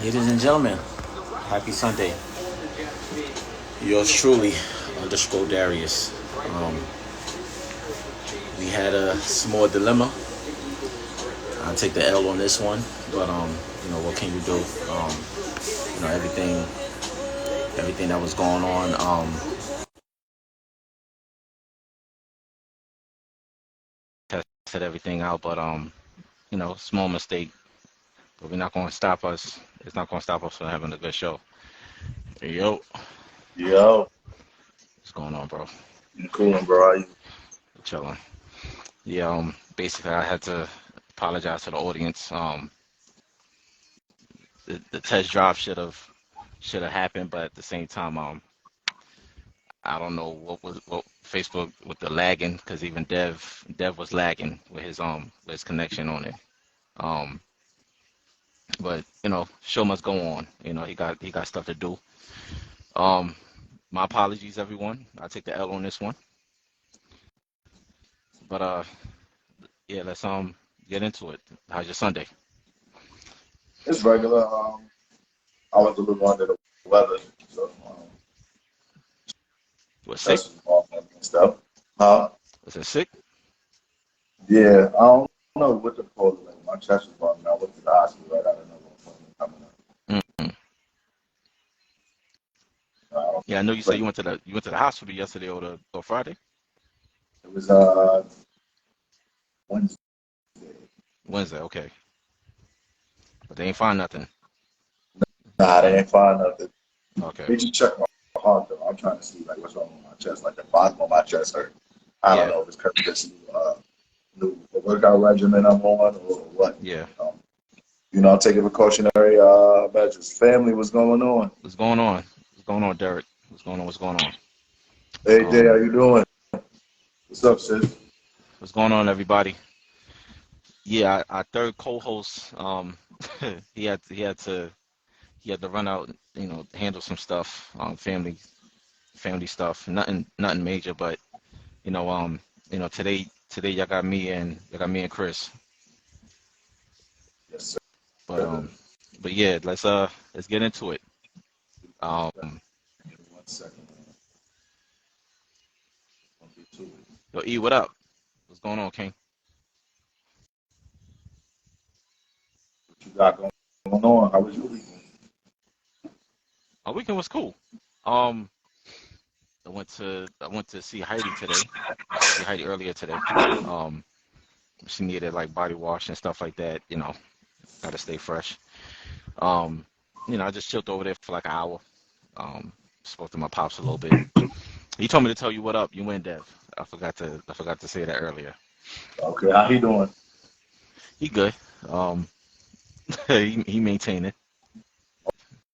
Ladies and gentlemen, happy Sunday. Yours truly, underscore Darius. Um, we had a small dilemma. I take the L on this one, but what can you do? Everything that was going on. Tested everything out, but small mistake. But we're not going to stop us. It's not going to stop us from having a good show. Yo, Yo, what's going on, bro? you coolin', bro? How you? Chilling. Yeah. Basically, I had to apologize to the audience. The test drive should have happened, but at the same time, I don't know what Facebook with the lagging, because even Dev was lagging with his connection on it. Um, but show must go on. He got stuff to do. Um, my apologies, everyone. I take the L on this one. But yeah, let's get into it. How's your Sunday? It's regular. I was a little under the weather, so Was sick? chest was bumping and stuff. Huh? Was it sick? Yeah, I don't know what the problem is. My chest was bumping. I went to the hospital right out of nowhere. Coming up. Mm-mm. Uh, Yeah, I know you said but you went to the hospital yesterday or Friday. it was Wednesday. Wednesday, okay. But they ain't find nothing. Nah, they ain't find nothing. Okay. They just checked my heart though. I'm trying to see like what's wrong with my chest. Like the bottom of my chest hurt. I don't Yeah, know if it's because of this new workout regimen I'm on or what. yeah. Um, taking precautionary measures. Family, what's going on? What's going on? What's going on, Derek? What's going on? What's going on? Hey, Jay, how Um, you doing? What's up, sis? what's going on, everybody? Yeah, our third co-host, he had to run out, handle some stuff, family stuff. Nothing major, but you know, um, today y'all got me and Chris. Yes, But sir. but yeah, let's get into it. Um, Give me 1 second. Don't be too late. yo, E, what up? What's going on, King? What you got going on? How was your weekend? Our weekend was cool. Um, I went to see Heidi today. See Heidi earlier today. Um, she needed like body wash and stuff like that. Gotta stay fresh. Um, I just chilled over there for like an hour. Um, Spoke to my pops a little bit. He told me to tell you what up. You win, Dev. I forgot to say that earlier. Okay, how he doing? He good. Um, he maintaining.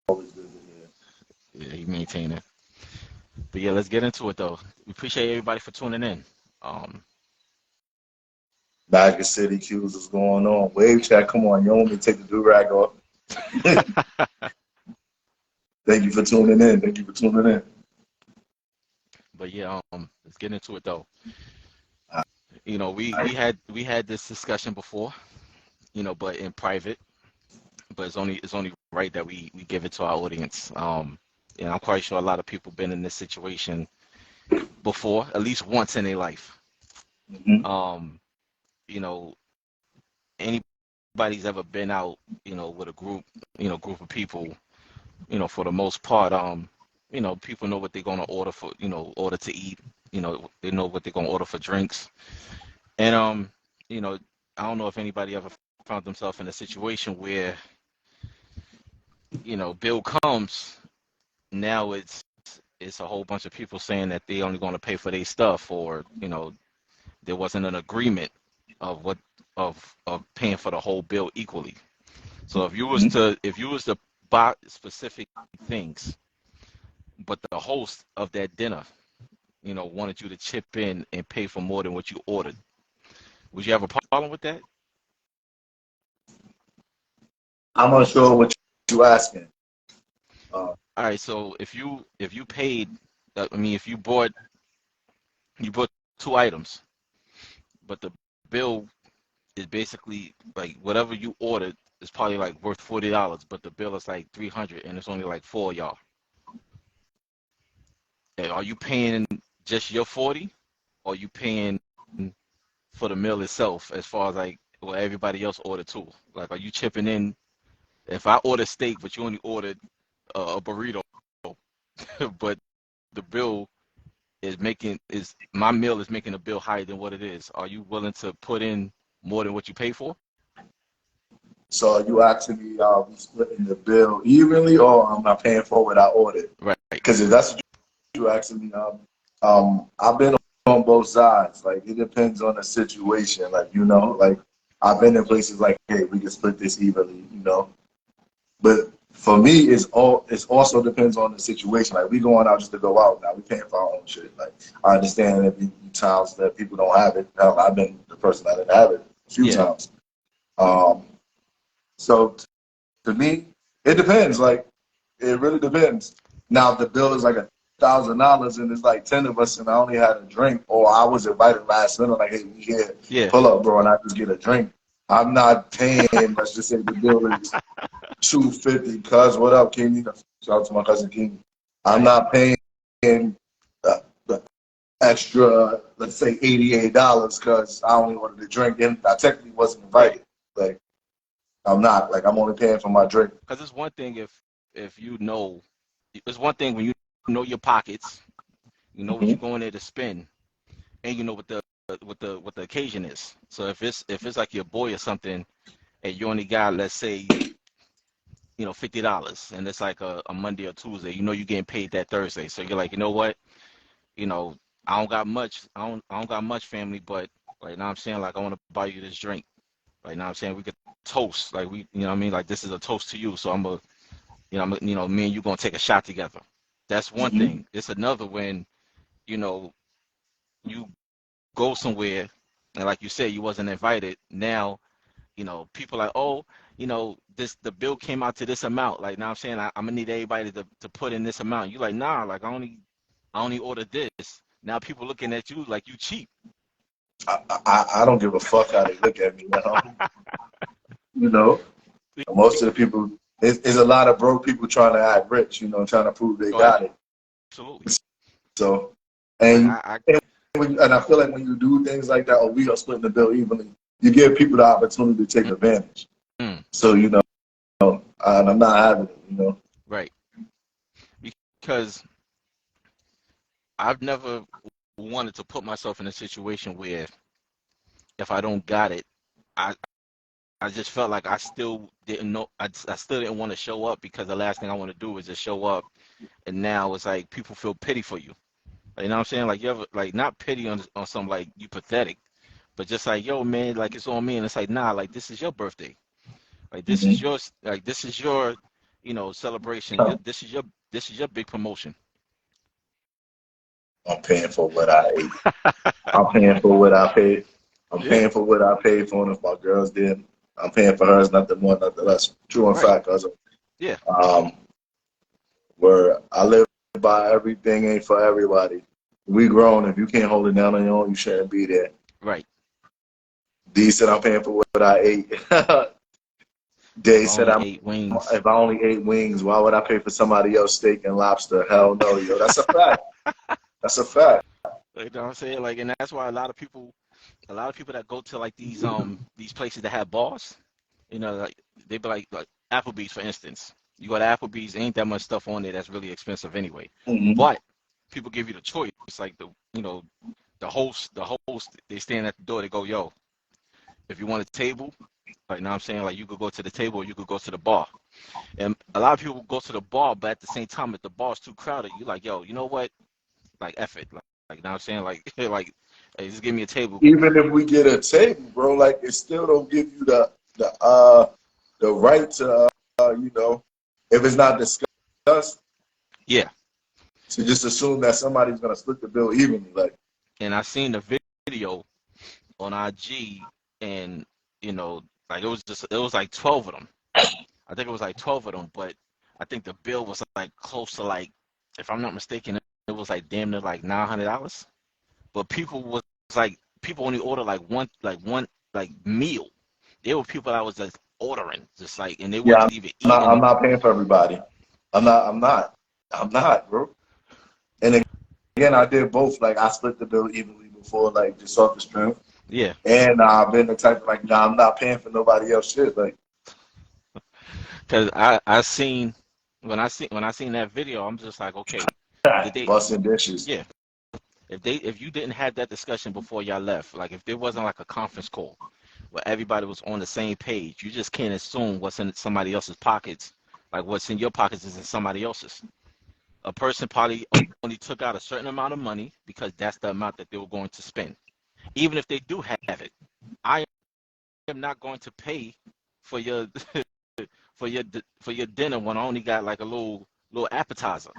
Always good to hear. Yeah, he maintaining. But yeah, let's get into it though. We appreciate everybody for tuning in. Um, Magic City Q's, what's going on? Wave chat, come on. You don't want me to take the do rag off. Thank you for tuning in. Thank you for tuning in. but yeah, let's get into it though. I, We had this discussion before, but in private. But it's only right that we give it to our audience. And I'm quite sure a lot of people been in this situation before, at least once in their life. mhm. Um, you know, anybody's ever been out, with a group of people, for the most part, people know what they're gonna order order to eat. They know what they're gonna order for drinks. And you know, I don't know if anybody ever found themselves in a situation where, bill comes, now it's a whole bunch of people saying that they only gonna pay for their stuff, or, there wasn't an agreement of what of paying for the whole bill equally. So if you was to buy specific things, but the host of that dinner, wanted you to chip in and pay for more than what you ordered, would you have a problem with that? I'm not sure what you asking. Uh, All right, so if you paid, if you bought two items, but the bill is basically like whatever you ordered it's probably like worth $40, but the bill is like 300 and it's only like four of y'all. And are you paying just your 40 or are you paying for the meal itself as far as like what everybody else ordered too? Like are you chipping in? If I order steak but you only ordered a burrito, but the bill is making is my meal is making the bill higher than what it is. Are you willing to put in more than what you pay for? So you asking me, be splitting the bill evenly, or am I paying for what I ordered? Right. Because if that's what you asking me, I've been on both sides. Like it depends on the situation. Like like I've been in places like, hey, we can split this evenly. But for me, it's also depends on the situation. Like we going out just to go out now. We paying for our own shit. Like I understand that be times that people don't have it. Hell, I've been the person that didn't have it a few Yeah. times. Um, so to me, it depends. Like it really depends. Now if the bill is like $1,000 and it's like 10 of us and I only had a drink, or I was invited last minute, like, hey, we here, Yeah. pull up, bro, and I just get a drink. I'm not paying. Let's just say the bill is $250. Cuz, what up, King? Shout out to my cousin King. I'm not paying the extra, let's say $88, because I only wanted to drink and I technically wasn't invited. Like I'm not. Like I'm only paying for my drink. Because it's one thing if you know, it's one thing when you know your pockets, you know what Mm-hmm. you're going there to spend, and you know what the occasion is. So if it's like your boy or something, and you only got, let's say, $50, and it's like a Monday or Tuesday, you're getting paid that Thursday. So you're like, you know what, you know, I don't got much, I don't got much family, but like now I'm saying, like I want to buy you this drink. Like now I'm saying we could toast, like what I mean, like this is a toast to you. So me and you gonna take a shot together. That's one Mm-hmm. thing. It's another when you know you go somewhere and like you said you wasn't invited. Now people like, oh, this the bill came out to this amount. Like now I'm saying I'm gonna need everybody to put in this amount. You like, nah, like I only ordered this. Now people looking at you like you cheap. I don't give a fuck how they look at me now. You know, most of the people, it's a lot of broke people trying to act rich. Trying to prove they Oh, got it. absolutely. So, Like and I and I feel like when you do things like that, or we are splitting the bill evenly, you give people the opportunity to take advantage. mm, So and I'm not having it. right, because I've never wanted to put myself in a situation where if I don't got it, I I just felt like I still didn't know. I still didn't want to show up because the last thing I want to do is just show up, and now it's like people feel pity for you. Like, you know what I'm saying? Like you ever like not pity on some like you pathetic, but just like yo man, like it's on me, and it's like nah, like this is your birthday, like this is Mm-hmm. yours, like this is your celebration. This is your big promotion. I'm paying for what I ate. I'm paying for what I paid. I'm Yeah, paying for what I paid for, and if my girls did, I'm paying for hers, nothing more, nothing less. True and right. fact, cousin. Yeah, Um, where I live by everything ain't for everybody. We grown. If you can't hold it down on your own, you shouldn't be there. right. D said I'm paying for what I ate. If Day I said only ate wings, if I only ate wings, why would I pay for somebody else steak and lobster? Hell no, yo. That's a fact. That's a fact. you know what I'm saying? Like, and that's why a lot of people that go to like these places that have bars, like they be like Applebee's for instance. You go to Applebee's, ain't that much stuff on there that's really expensive anyway. Mm-hmm. But people give you the choice. Like the host, they stand at the door. They go, yo, if you want a table, like now I'm saying, like you could go to the table, or you could go to the bar. And a lot of people go to the bar, but at the same time, if the bar's too crowded, you like, yo, you know what? Like F it. Like now I'm saying, like like, hey, just give me a table. Even if we get a table, bro, like it still don't give you the right to if it's not discussed, Yeah. to just assume that somebody's gonna split the bill evenly. Like, And I seen the video on IG, and you know, like it was like 12 of them. I think it was like 12 of them, but I think the bill was like close to like, if I'm not mistaken, it was like damn near like $900. But people only order like one like meal. There were people that was ordering, just like, and they Yeah, wasn't even I'm eating. not paying for everybody. I'm not, bro. And again, I did both. Like I split the bill evenly before, like just off the strength. Yeah, And I've been the type of like, nah, I'm not paying for nobody else shit. Like, because I seen when I seen that video, I'm just like, okay, did they? busting dishes. Yeah, if you didn't have that discussion before y'all left, like if there wasn't like a conference call where everybody was on the same page, you just can't assume what's in somebody else's pockets, like what's in your pockets is in somebody else's. A person probably only took out a certain amount of money because that's the amount that they were going to spend. Even if they do have it, I am not going to pay for your for your dinner when I only got like a little appetizer.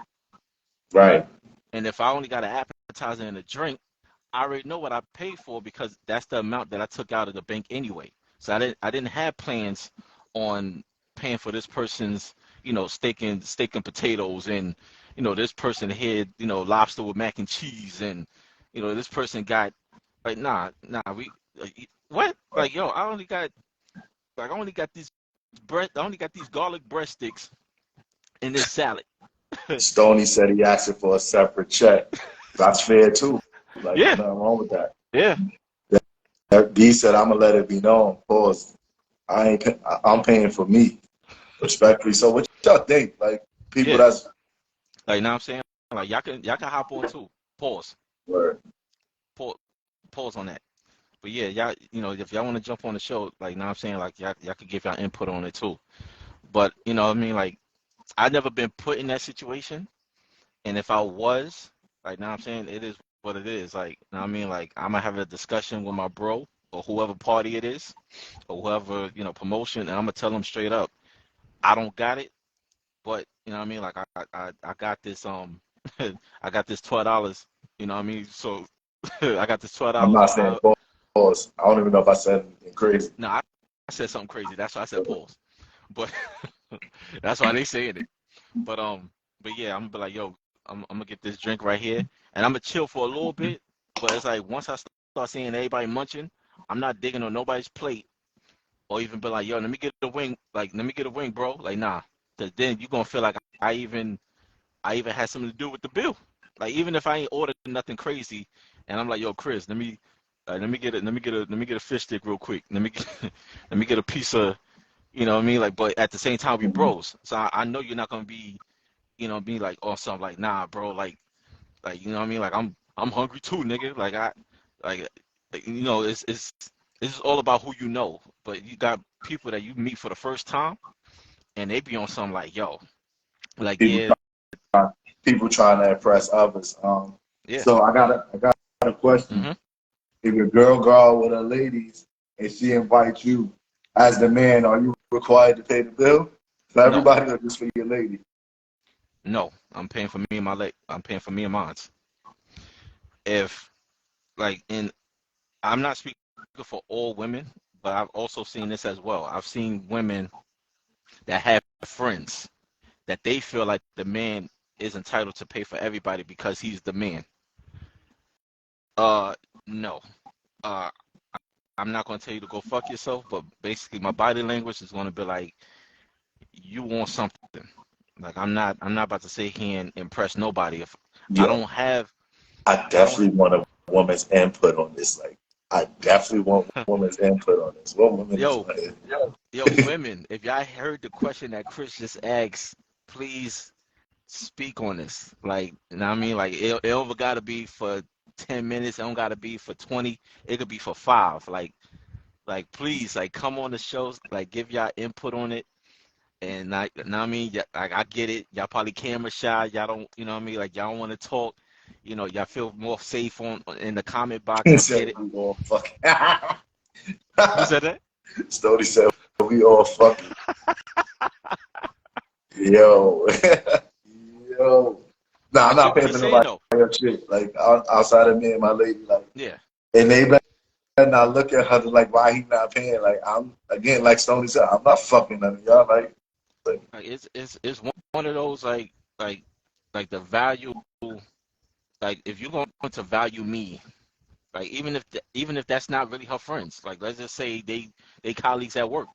Right. And if I only got an appetizer and a drink, I already know what I paid for because that's the amount that I took out of the bank anyway. So I didn't have plans on paying for this person's, steak and potatoes, and this person had, lobster with mac and cheese, and this person got, like, nah, what? Like, yo, I only got I only got these garlic breadsticks and this salad. Stoney said he asked it for a separate check. That's fair too. Like, Yeah, nothing wrong with that. yeah, D said, I'm gonna let it be known. Pause. I'm paying for me, respectfully. So what y'all think? Like people yeah. that's Like, now I'm saying, like, y'all can hop on too. Pause. word. Pause. Pause on that. But yeah, y'all, if y'all want to jump on the show, like, now I'm saying, like, y'all could give y'all input on it too. But what I mean, like, I never been put in that situation, and if I was, like, now I'm saying, it is what it is. Like, now I mean, like, I'm gonna have a discussion with my bro or whoever party it is or whoever, promotion, and I'm gonna tell them straight up, I don't got it, but what I mean, like, I got this I got this $12. You know what I mean? So I got this twelve I'm dollars. not So saying pause. I don't even know if I said anything crazy. no, I said something crazy. That's why I said pause. But that's why they saying it. But yeah, I'm gonna be like, yo, I'm gonna get this drink right here, and I'm gonna chill for a little bit. But it's like once I start seeing everybody munching, I'm not digging on nobody's plate, or even be like, yo, let me get a wing. Like, let me get a wing, bro. Like, nah, cause then you gonna feel like I even had something to do with the bill. Like, even if I ain't ordered nothing crazy, and I'm like, yo, Chris, let me get a fish stick real quick. Let me get, let me get a piece of, what I mean? Like, but at the same time, we bros. So I know you're not gonna be, be like, oh, something like, nah, bro, like, what I mean? Like, I'm hungry too, nigga. Like, it's all about who you know. But you got people that you meet for the first time, and they be on something like, yo, like, People yeah, people trying to impress others. yeah, So I got a question. mm-hmm, If your girl go out with her ladies and she invites you as the man, are you required to pay the bill for no. everybody or just for your lady? No, I'm paying for me and my leg. I'm paying for me and mine. If like in, I'm not speaking for all women, but I've also seen this as well. I've seen women that have friends that they feel like the man is entitled to pay for everybody because he's the man. Uh, no. Uh, I'm not gonna tell you to go fuck yourself, but basically my body language is gonna be like, you want something. Like, I'm not about to sit here and impress nobody if I Yo, don't have I I don't definitely want a woman's input on this. Like, I definitely want woman's input on this. What woman is yo, like? Yo, women, if y'all heard the question that Chris just asked, please speak on this. Like, you know what I mean? Like, it don't gotta be for 10 minutes, it don't gotta be for 20, it could be for 5. Like, please, like, come on the shows, like, give y'all input on it. And I, you know what I mean? Like, I get it. Y'all probably camera shy. Y'all don't, you know what I mean? Like, y'all don't want to talk. Y'all feel more safe in the comment box. He I get said it. we all fucking. Who said that? Stody said we all fucking. Yo, yo. Nah, I'm But not paying just for saying nobody though. else shit. Like outside of me and my lady, like, Yeah. and they better not look at her like why he not paying. Like I'm again, like Stony said, I'm not fucking none of y'all. Like Like, it's one of those, like like the value, like, if you're going to value me, like, even if that's not really her friends, like, let's just say they colleagues at work,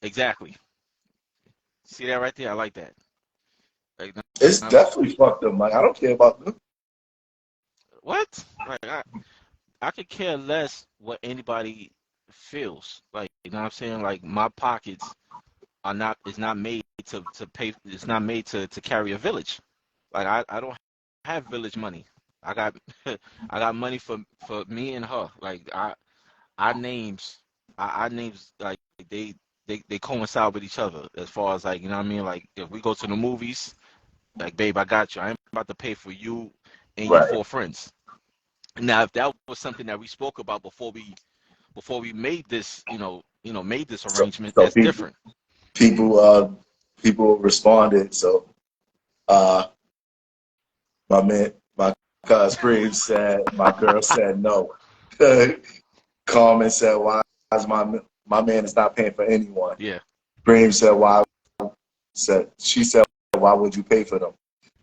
Exactly. See that right there? I like that. Like, It's I'm, definitely fucked up. Like I don't care about them. what? Like, I could care less what anybody feels. Like, you know what I'm saying? Like, my pockets are not, it's not made to pay, it's not made to carry a village. Like, I don't have village money. I got, I got money for me and her. Like, our names, our names, like, they coincide with each other as far as, like, you know what I mean? Like, if we go to the movies, like, babe, I got you. I ain't about to pay for you and your Right. four friends. Now, if that was something that we spoke about before we made this, made this So arrangement, so that's different. people people responded. So uh my cousin Scream said my girl said no. Carmen said why is my man is not paying for anyone. Yeah. Scream said why she said why would you pay for them?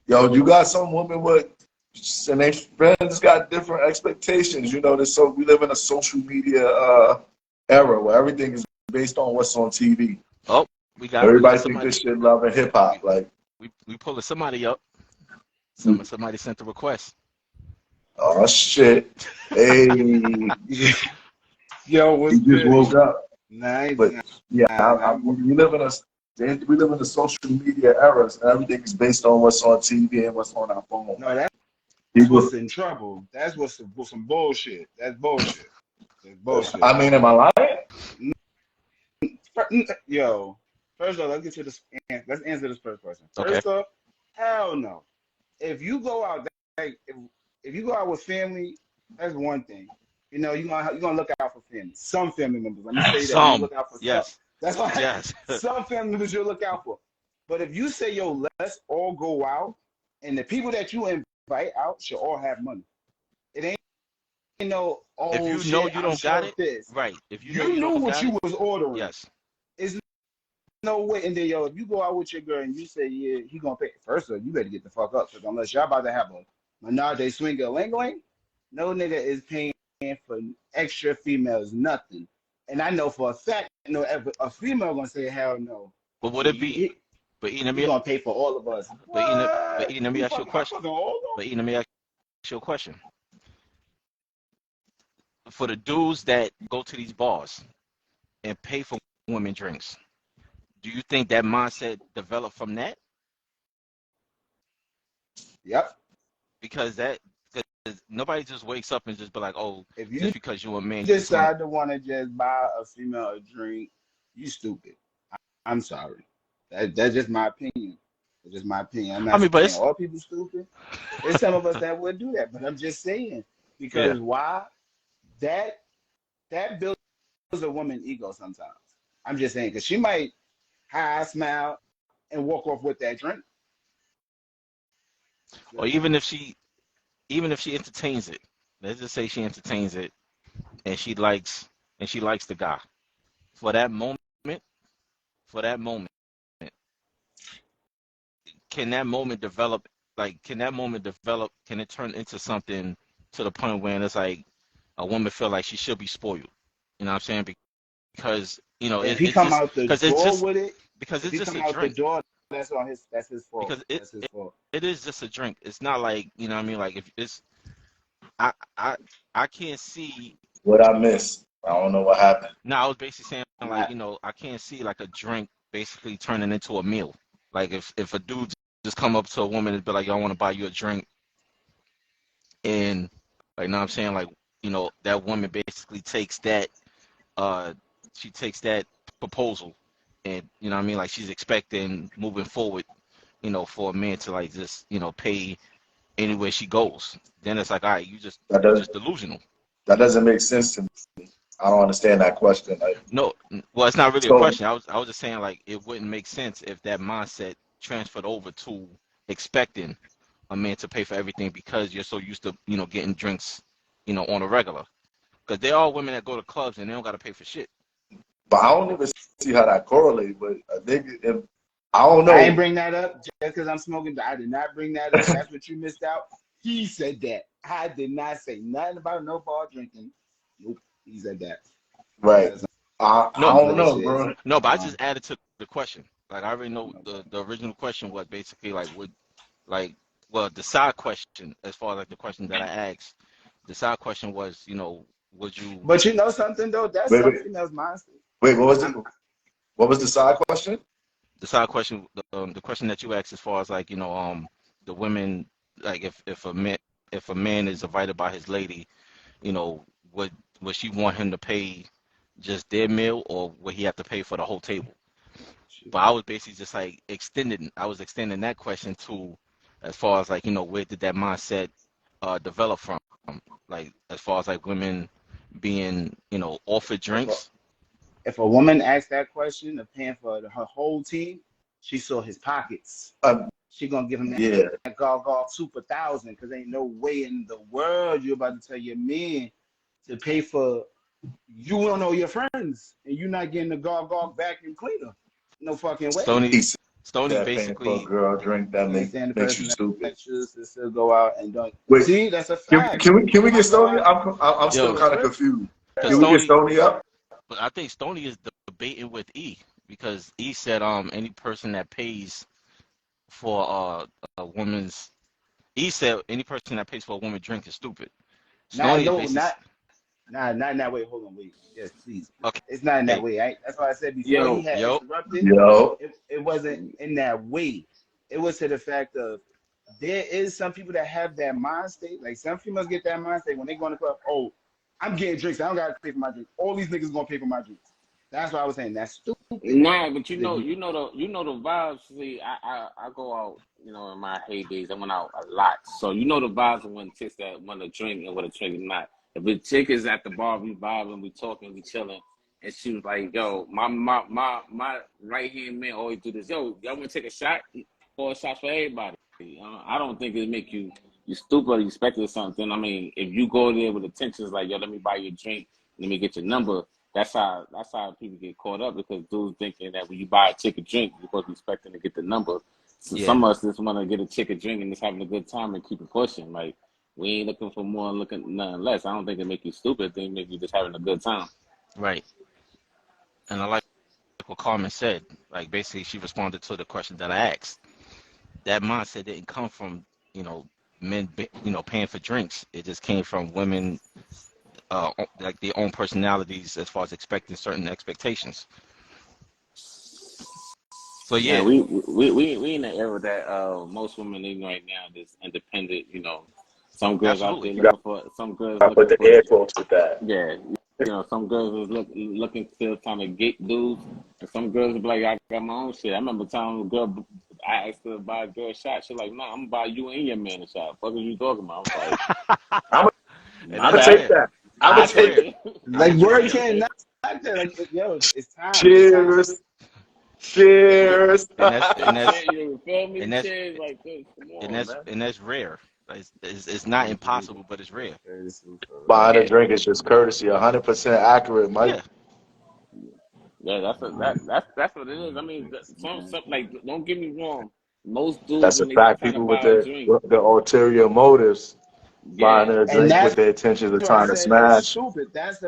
Yo, you got some women with and they friends got different expectations. You know, so we live in a social media era where everything is based on what's on TV. Oh, we got Everybody think somebody. this shit love and hip hop. We Like, we pulling somebody up. Somebody sent the request. oh shit, hey, Yo, he what's just good? woke up. Nice, But yeah, nice. we live in a social media era. So everything is based on what's on TV and what's on our phone. No, that's People, what's in trouble. That's what's some bullshit. That's bullshit. That's bullshit. I mean, am I lying? Yo, first off, let's get to this. Let's answer this first question. Okay. First off, hell no. If you go out, like, if you go out with family, that's one thing. You know, you're gonna look out for family. Some family members. Let me say that you Some. look out for some. Yes. That's why Yes. some family members you'll look out for. But if you say, yo, let's all go out, and the people that you invite out should all have money. It ain't no, If oh you know shit, you I'm don't got short it, this. right. If you know You you knew don't what got it, you was ordering. yes. It's no way. And then, yo, if you go out with your girl and you say, yeah, he gonna pay. First of all, you better get the fuck up, because unless y'all about to have a menage a swinger ling, no nigga is paying for extra females nothing. And I know for a fact, no, if a female gonna say hell no. But would Yeah, it be? But Ian, let he me. gonna pay for all of us. But What? Ian, let me We ask you a fucking, I'm question. fucking all of But Ian, let me ask you a question. For the dudes that go to these bars and pay for women drinks, do you think that mindset developed from that? Yep. Because because nobody just wakes up and just be like, oh, If you just because you're a man, you just want to. decide to want to just buy a female a drink, you stupid. I'm sorry. That's just my opinion. That's just my opinion. I'm I not mean, but saying it's all people stupid. There's some of us that would do that, but I'm just saying yeah. because why? That that builds a woman's ego sometimes. I'm just saying because she might high smile and walk off with that drink. Or even if she entertains it, let's just say she entertains it and she likes the guy for that moment. For that moment, can that moment develop? Like, can that moment develop? Can it turn into something to the point where it's like a woman feel like she should be spoiled? You know what I'm saying? Because If he it's come just out the door with it, because if it's he just come a out the drink. door, that's his fault. Because That's his fault. it is just a drink. It's not like, you know what I mean? Like, if it's I I I can't see. What I missed? I don't know what happened. No, I was basically saying, like, Not I can't see like a drink basically turning into a meal. Like, if a dude just come up to a woman and be like, "Yo, I want to buy you a drink," and, like, you know what I'm saying, like, that woman basically takes that uh she takes that proposal, and, you know what I mean, like, she's expecting moving forward, for a man to, like, just, pay anywhere she goes. Then it's like, all right, That you does just delusional. that doesn't make sense to me. I don't understand that question. Like, No, well, it's not really a so question. I was just saying, like, it wouldn't make sense if that mindset transferred over to expecting a man to pay for everything because you're so used to, getting drinks, on a regular. Because there are women that go to clubs and they don't got to pay for shit. but I don't even see how that correlates. But I think if I don't I ain't know, bring that up just because I'm smoking. I did not bring that up. That's what you missed out. He said that. I did not say nothing about no bar drinking. Nope. He said that. right? That's I No, don't But know, bro. no, but I um, just added to the question. Like I already know the original question was basically like would like well the side question as far as like the question that I asked, the side question was, would you but you know something though, that's Wait, some wait, females' mindset. wait. I'm What was the side question? the side question the question that you asked as far as like, the women like if a man is invited by his lady, you know, would would she want him to pay just their meal or would he have to pay for the whole table? But I was basically just like I was extending that question to as far as like, where did that mindset develop from? Like as far as like women being, offered if a drinks. if a woman asks that question of paying for her whole team, she saw his pockets. Um, She gonna give him yeah. that gog super thousand because ain't no way in the world you're about to tell your man to pay for you don't know your friends and you're not getting the gog vacuum cleaner. No fucking way. Stony He said Stony that paying for a basically girl drink that Can't stand the makes you person stupid. that chooses to still go out and don't Wait, see. That's a can, fact. can we You get might go Stony? out I'm still yo, to a kind of crib. confused. because Can we get Stony Stony up? but I think Stony is debating with E because E said any person that pays for a woman's E said any person that pays for a woman drink is stupid. Not Stony is no, basically not in that way. Hold on, wait. Yes, please. okay. It's not in that way. That's why I said before he Yo, had Yo, interrupted. Yo, It wasn't in that way. It was to the fact of there is some people that have that mind state. Like some females get that mind state when they go in the club. Oh, I'm getting drinks. I don't gotta pay for my drinks. All these niggas gonna pay for my drinks. That's why I was saying that's stupid. nah, but you 'Cause if know, you you know the vibes. See, I go out. In my heydays, I went out a lot. So you know the vibes of when chicks that want to drink and what a chick is not. If a chick is at the bar, we vibing, we talking, we chilling, and she was like, "Yo, my right hand man always do this. Yo, y'all want to take a shot? Pour a shot for everybody. I don't think it make you stupid or you expected something. I mean, if you go there with intentions like, yo, let me buy you a drink, let me get your number. That's how people get caught up because dudes thinking that when you buy a chick a drink, you're supposed to be expecting to get the number. So yeah, some of us just want to get a chick a drink and just having a good time and keep it pushing. Like we ain't looking for more, looking nothing less. I don't think it make you stupid. I think it make you just having a good time. right. And I like what Carmen said. Like basically, she responded to the question that I asked. That mindset didn't come from men paying for drinks. It just came from women like their own personalities as far as expecting certain expectations. So Yeah, yeah, we in the era that most women in right now is independent. Some girls out absolutely. there you got looking for some girls to put looking the for air quotes with that. yeah. Some girls is looking still trying to get dudes, and some girls be like, I got my own shit. I remember telling a girl, I asked her to buy a girl a shot. She's like, nah, I'm gonna buy you and your man a shot. What are you talking about? I was like, I'm And my gonna that's bad. take rare. that. I'm And gonna that's I take rare. it. like That's word rare. can't knock that. Like yo, it's time. It's time. Cheers. Cheers. And that's and that's You feel me? and that's Cheers, like this. Come and on, that's man. and that's rare. Like, it's not impossible, but it's rare. Buying a Yeah, drink is just courtesy. 100% accurate, Mike. Yeah, yeah. That's what it is. I mean, some like don't get me wrong. Most dudes That's a when they fact. trying to People with buy a drink, the ulterior motives buying yeah, a And drink with that's the intentions of why I trying to said it's smash. stupid. That's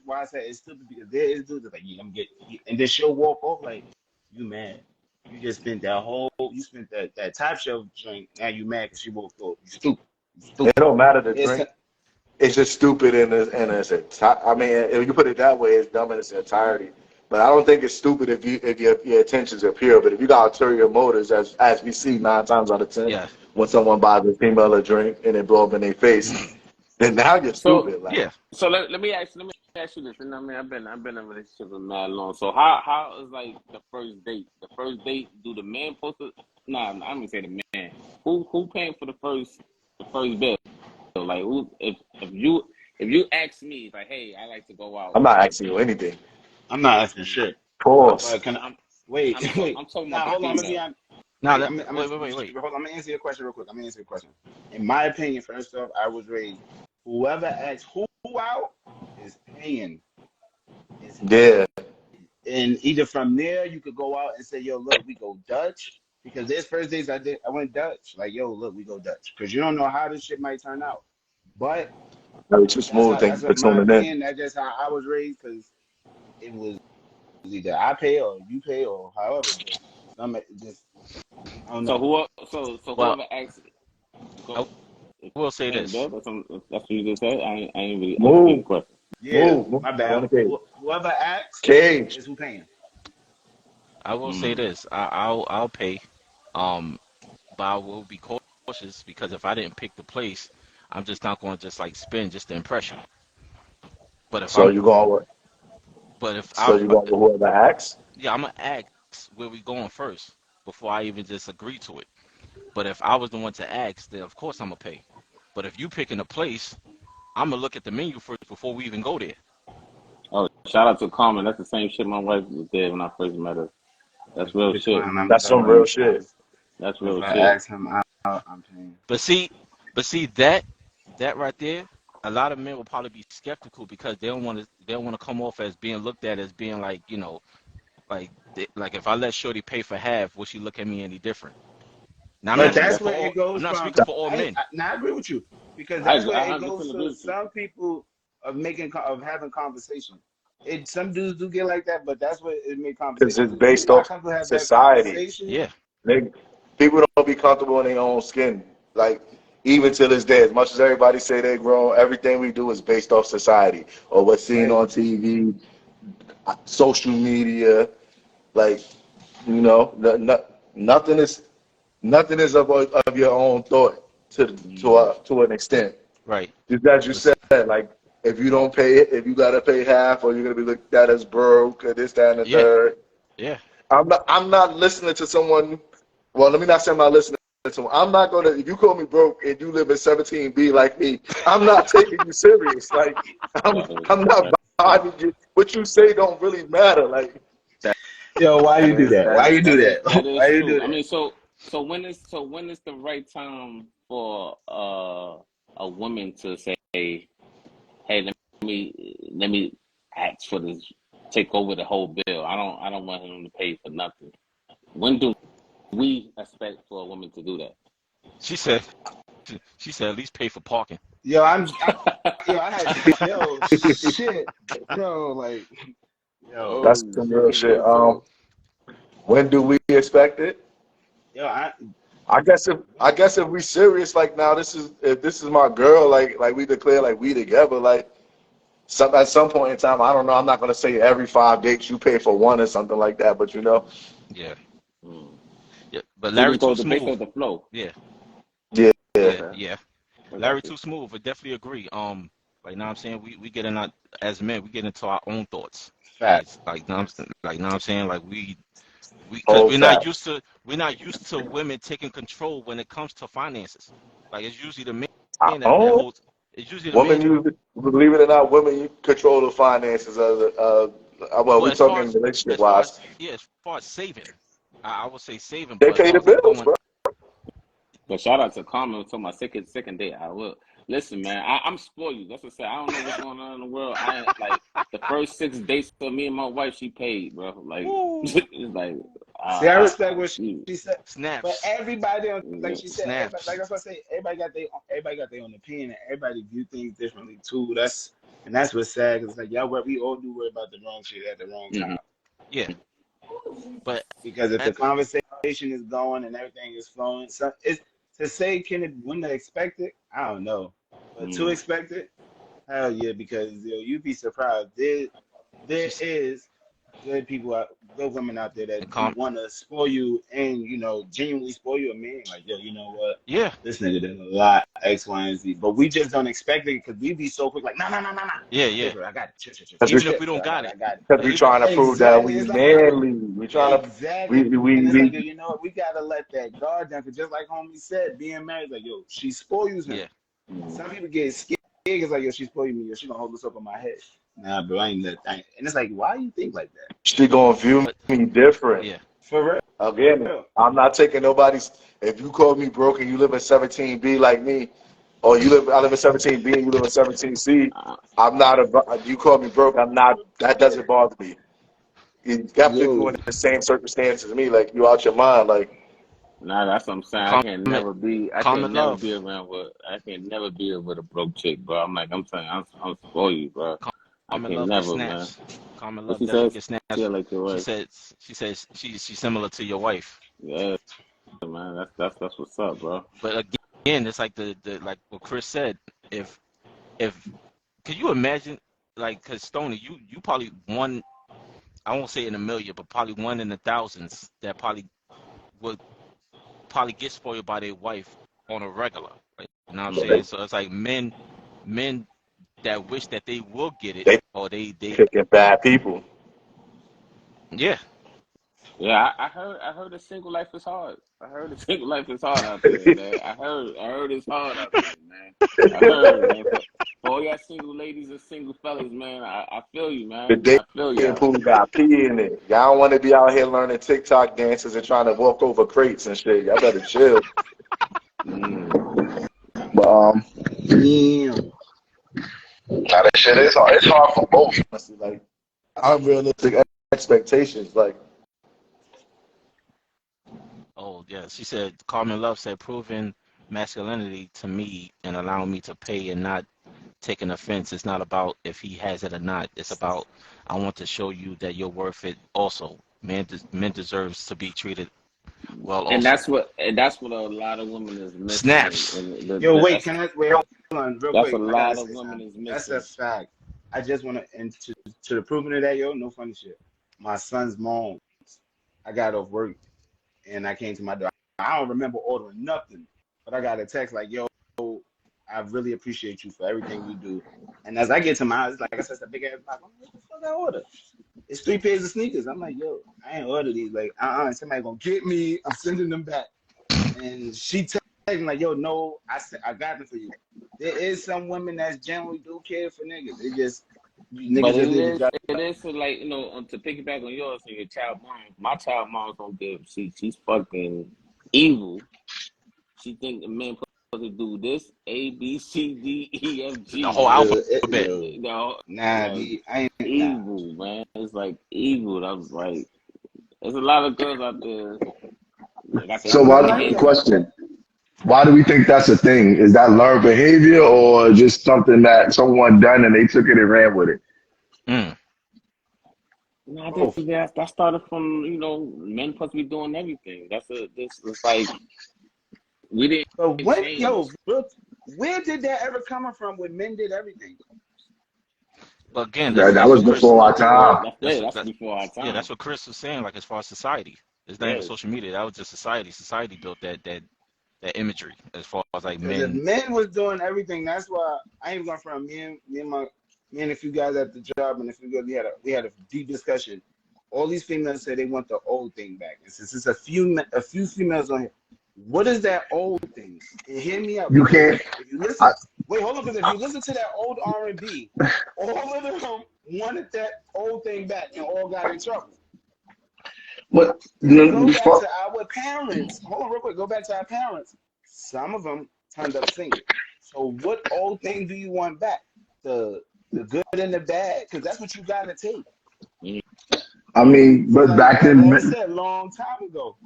why I said it's stupid because there is dudes that like, yeah, I'm getting, and then she'll walk off like, you mad? You just spent you spent that top shelf drink. Now you mad because she walked off. You stupid. You It stupid. don't matter the It's drink. It's just stupid in its I mean, if you put it that way, it's dumb in its entirety. But I don't think it's stupid if your intentions are pure. But if you got ulterior motives, as we see 9 times out of 10, yeah, when someone buys a female a drink and it blow up in their face, then now you're so stupid. Like yeah. so let me ask you this. And I mean, I've been in a relationship with mad long. So how is like the first date? The first date, do the man supposed to? Nah, I'm gonna say the man. Who paying for the first bill? So like, if you ask me like, hey, I like to go out. I'm not asking you anything. I'm not asking shit. I'm Pause. But can I I'm wait? I'm talking Wait. I'm talking about Nah, the hold on. I'm gonna be female. on. Now, Hold on. I'm gonna answer your question real quick. I'm gonna answer your question. In my opinion, first off, I was raised. Whoever asks who out is paying. Is Yeah. and either from there you could go out and say, "Yo, look, we go Dutch." Because there's first days I went Dutch. Like, yo, look, we go Dutch. Because you don't know how this shit might turn out. But Very too smooth. Thank that's you for my tuning in. opinion. That's just how I was raised. Because it was either I pay or you pay or however, but some just I don't So know. Well, whoever asks, I go. will say Paying the this. bill. That's what you just said. I ain't really understand the Move, question. Yeah, move, move. my Go in bad. the cage. Whoever asks Cage. is who paying. I will say Mm. this. I'll pay. Um, but I will be cautious because if I didn't pick the place, I'm just not going to just like spend just to impress you. But if So I'm, you going with? but if So I'm, you going with whoever acts? yeah, I'm gonna ask where we going first before I even just agree to it. But if I was the one to ask, then of course I'm gonna pay. But if you picking a place, I'm gonna look at the menu first before we even go there. Oh, shout out to Carmen. That's the same shit my wife did when I first met her. That's If you real shit. decline, I'm That's some telling real you. shit. That's If real I shit. ask him out, I'm paying. But see, that right there, a lot of men will probably be skeptical because they don't want to come off as being looked at as being like like if I let Shorty pay for half, will she look at me any different? Now I'm But not Mm, speaking that's for where all. it I'm goes not from. speaking for all I men. now I agree with you because I that's where it 100% goes agree to with you. some people of having conversation. Some dudes do get like that, but that's what it make Because conversation. it's Because if you're based not off comfortable have that society. conversation, Yeah, They, people don't be comfortable in their own skin. Like even to this day, as much as everybody say they grown, everything we do is based off society or what's seen right? on TV, social media. Like nothing is of your own thought Mm. to an extent. right. Just as you But see, said, like if you don't pay it, if you gotta pay half, or you're gonna be looked at as broke, or this, that, and the yeah, third. yeah, I'm not listening to someone. Well, let me not say I'm not listening to someone. I'm not gonna. If you call me broke and you live in 17B like me, I'm not taking you serious. Like I'm, That is I'm not that's buying you. What you say don't really matter. Like Yo, why you do that, that? Why that, you do that that? is Why you do true. I that? mean, so when is the right time for a woman to say, "Hey, let me ask for this, take over the whole bill. I don't want him to pay for nothing." When do we expect for a woman to do she said. She said at least pay for parking. Yo, yo, I had yo shit, yo, like yo, that's Oh some real shit! shit. Yes, sir. When do we expect it? yo, I I guess if we serious, like now, if this is my girl, like we declare like we together, like at some point in time, I don't know. I'm not gonna say every 5 dates you pay for one or something like that, but Yeah, Mm. yeah. But We Larry just go too to based smooth. off the flow. Yeah, yeah, yeah, yeah. yeah. I Larry got you. too smooth. I definitely agree. Like now I'm saying we get in our, as men we get into our own thoughts. fat. Now I'm saying like because Whole facts. we're not used to women taking control when it comes to finances. Like it's usually the I man that own holds. It's usually the man. women. Believe it or not, women you control the finances of well, Well, we talking relationship wise. as far as saving, I would say saving. They But pay the bills, going bro. But shout out to Carmen to my second date. I will listen, man. I'm spoiled. That's what I say. I don't know what's going on in the world. I ain't like the first 6 dates for me and my wife. She paid, bro. Like woo it's like See, I respect what she, she said, but snaps, everybody, like yeah. she said, everybody, like snaps. that's what I say, everybody got their own opinion, and everybody view things differently too. That's what's sad. 'Cause it's like we all do worry about the wrong shit at the wrong Mhm. time. Yeah, but Because if the at the, conversation is going and everything is flowing, so it's to say when to expect it, I don't know, but to Mm. expect it, hell yeah, because you'd be surprised. There she's is good women out there that do calm. want to spoil you and genuinely spoil you. A man like yo, you know what? Yeah, This nigga did a lot X, Y, and Z, but we just don't expect it because we be so quick like nah. yeah, I pay yeah. for it. I got it. Chill, chill, chill, Because chill, we, Even if chill. we don't got it, I got it. cause yeah, we even trying to prove that Exactly. we It's like manly. We trying to exactly, and it's we like yo, you know what? We gotta let that guard down because just like homie said, being married, like yo, she spoils him. yeah. Mm. Some people get scared. It's like yo, she spoiled me. Yo, she gonna hold this up on my head. Nah, bro, I ain't that. And it's like, why you think like that? she gonna view But me different. yeah, For Again, real. I'm not taking nobody's. If you call me broke and you live in 17B like me, or I live in 17B and you live in 17C, Uh, I'm not a. You call me broke, I'm not. That doesn't bother me. You definitely if you Yo, in the same circumstances as me, like you out your mind, like nah, that's what I'm saying. I can't common, never be. I can't common never be love, around with. I can't never be with a broke chick, bro. I'm like, I'm saying, I'm spoiled, bro. I common can't love, and never, man. snaps. Common What Love she definitely says? gets snatched. Yeah, like your She wife. says she's similar to your wife. Yeah, man. That's what's up, bro. But again, it's like the like what Chris said. If if can you imagine, like, cause Stoney, you probably one, I won't say in a million, but probably one in the thousands that probably would probably get spoiled by their wife on a regular. Right? You know what I'm saying? They So it's like men that wish that they will get it, they or they picking bad people. yeah. Yeah, I heard a single life is hard. I heard a single life is hard out there, man. I heard it's hard out there, man. I heard, man. For all y'all single ladies and single fellas, man, I feel you, The man. I feel dating y'all. pool got pee in it. Y'all don't want to be out here learning TikTok dances and trying to walk over crates and shit. Y'all better chill. Mm. But Damn. now that shit is hard. It's hard for both. Honestly, like unrealistic expectations. Like Oh yeah. She said Carmen Love said proving masculinity to me and allowing me to pay and not taking offense. It's not about if he has it or not. It's about I want to show you that you're worth it also. Men deserves to be treated well And also. that's what a lot of women is missing. Snaps. And Yo, wait, can I wait? Hold on, real that's a quick. I gotta lot of say women something. is That's a missing. fact. I just want to, and to the proving of that, yo, no funny shit. My son's mom, I got off work and I came to my door. I don't remember ordering nothing, but I got a text like, yo, I really appreciate you for everything you do. And as I get to my house, like I said, it's a big ass box. I'm like, what the fuck I order? It's 3 pairs of sneakers. I'm like, yo, I ain't order these. Like, somebody gonna get me. I'm sending them back. And she texted me like, yo, no, I got them for you. There is some women that generally do care for niggas. They just But niggas just need to drop. it is so like, you know, to piggyback on yours and your child mom. My child mom's don't give. She's fucking evil. She think the men supposed to do this A B C D E F The G. whole Like, alphabet. you know, Nah, like I ain't nah. evil, man. It's like evil. I was like, there's a lot of girls out there. Like I said, so, I'm It's why like the big. that. question? Why do we think that's a thing? Is that learned behavior or just something that someone done and they took it and ran with it? Mm. No, I think Both. that started from, you know, men supposed to be doing everything. This it's like we But didn't when, yo, change. where did that ever come from when men did everything? But again, That that's was what Chris. before our time. That's That's before our yeah, time. that's what Chris was saying. Like as far as society, it's not even Yeah. social media. That was just society. Society built that imagery as far as like Because if men. men was doing everything, that's why I ain't going from me and a few guys at the job, and a few guys we had a deep discussion. All these females say they want the old thing back, and since it's a few females on here, what is that old thing? And hear me out You because can't. if you listen, I, wait, hold on, because if you listen to that old R&B, all of them wanted that old thing back and all got in trouble. what? If you go back to our parents, hold on real quick, go back to our parents. Some of them turned up single. So what old thing do you want back? The good and the bad? Because that's what you gotta take. I mean, but back Like then, Law said, long time ago.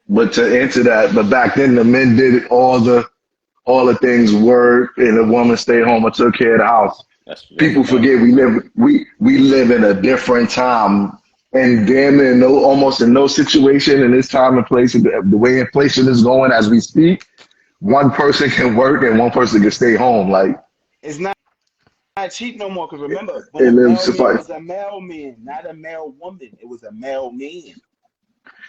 but to answer that, but back then the men did all the things work and the woman stayed home and took care of the house. That's People fact. forget we live in a different time and damn near almost in no situation in this time and place the way inflation is going as we speak, one person can work and one person can stay home. Like It's not cheap no more. Because remember, when it a lives male man suffice. was a male man, not a male woman. It was a male man.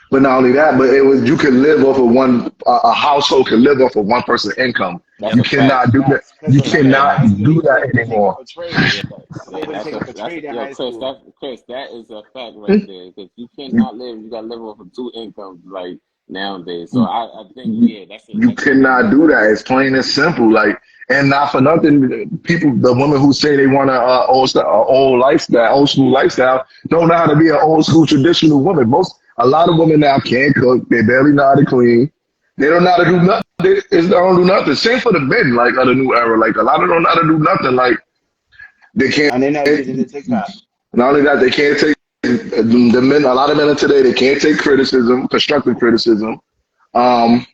But not only that, but it was you could live off of one a household could live off of one person's income. That's Yep. You a fact. cannot do that. Facts. Because You remember, in cannot high school, they do used that to take up anymore. a trade. Yeah. Somebody would take up a trade in Yo, high school. Chris, that is a fact right there. Because you cannot live. You got to live off of two incomes like nowadays. So I think yeah, You that's a fact. cannot do that. It's plain and simple. Like, and not for nothing, people, the women who say they want old lifestyle, old school lifestyle, don't know how to be an old school traditional woman. A lot of women now can't cook. They barely know how to clean. They don't know how to do nothing. They don't do nothing. Same for the men, like of the new era. Like a lot of them don't know how to do nothing. Like they can't. And they're not getting into TikTok. Not only that, they can't take the men. A lot of men of today, they can't take criticism, constructive criticism. Um,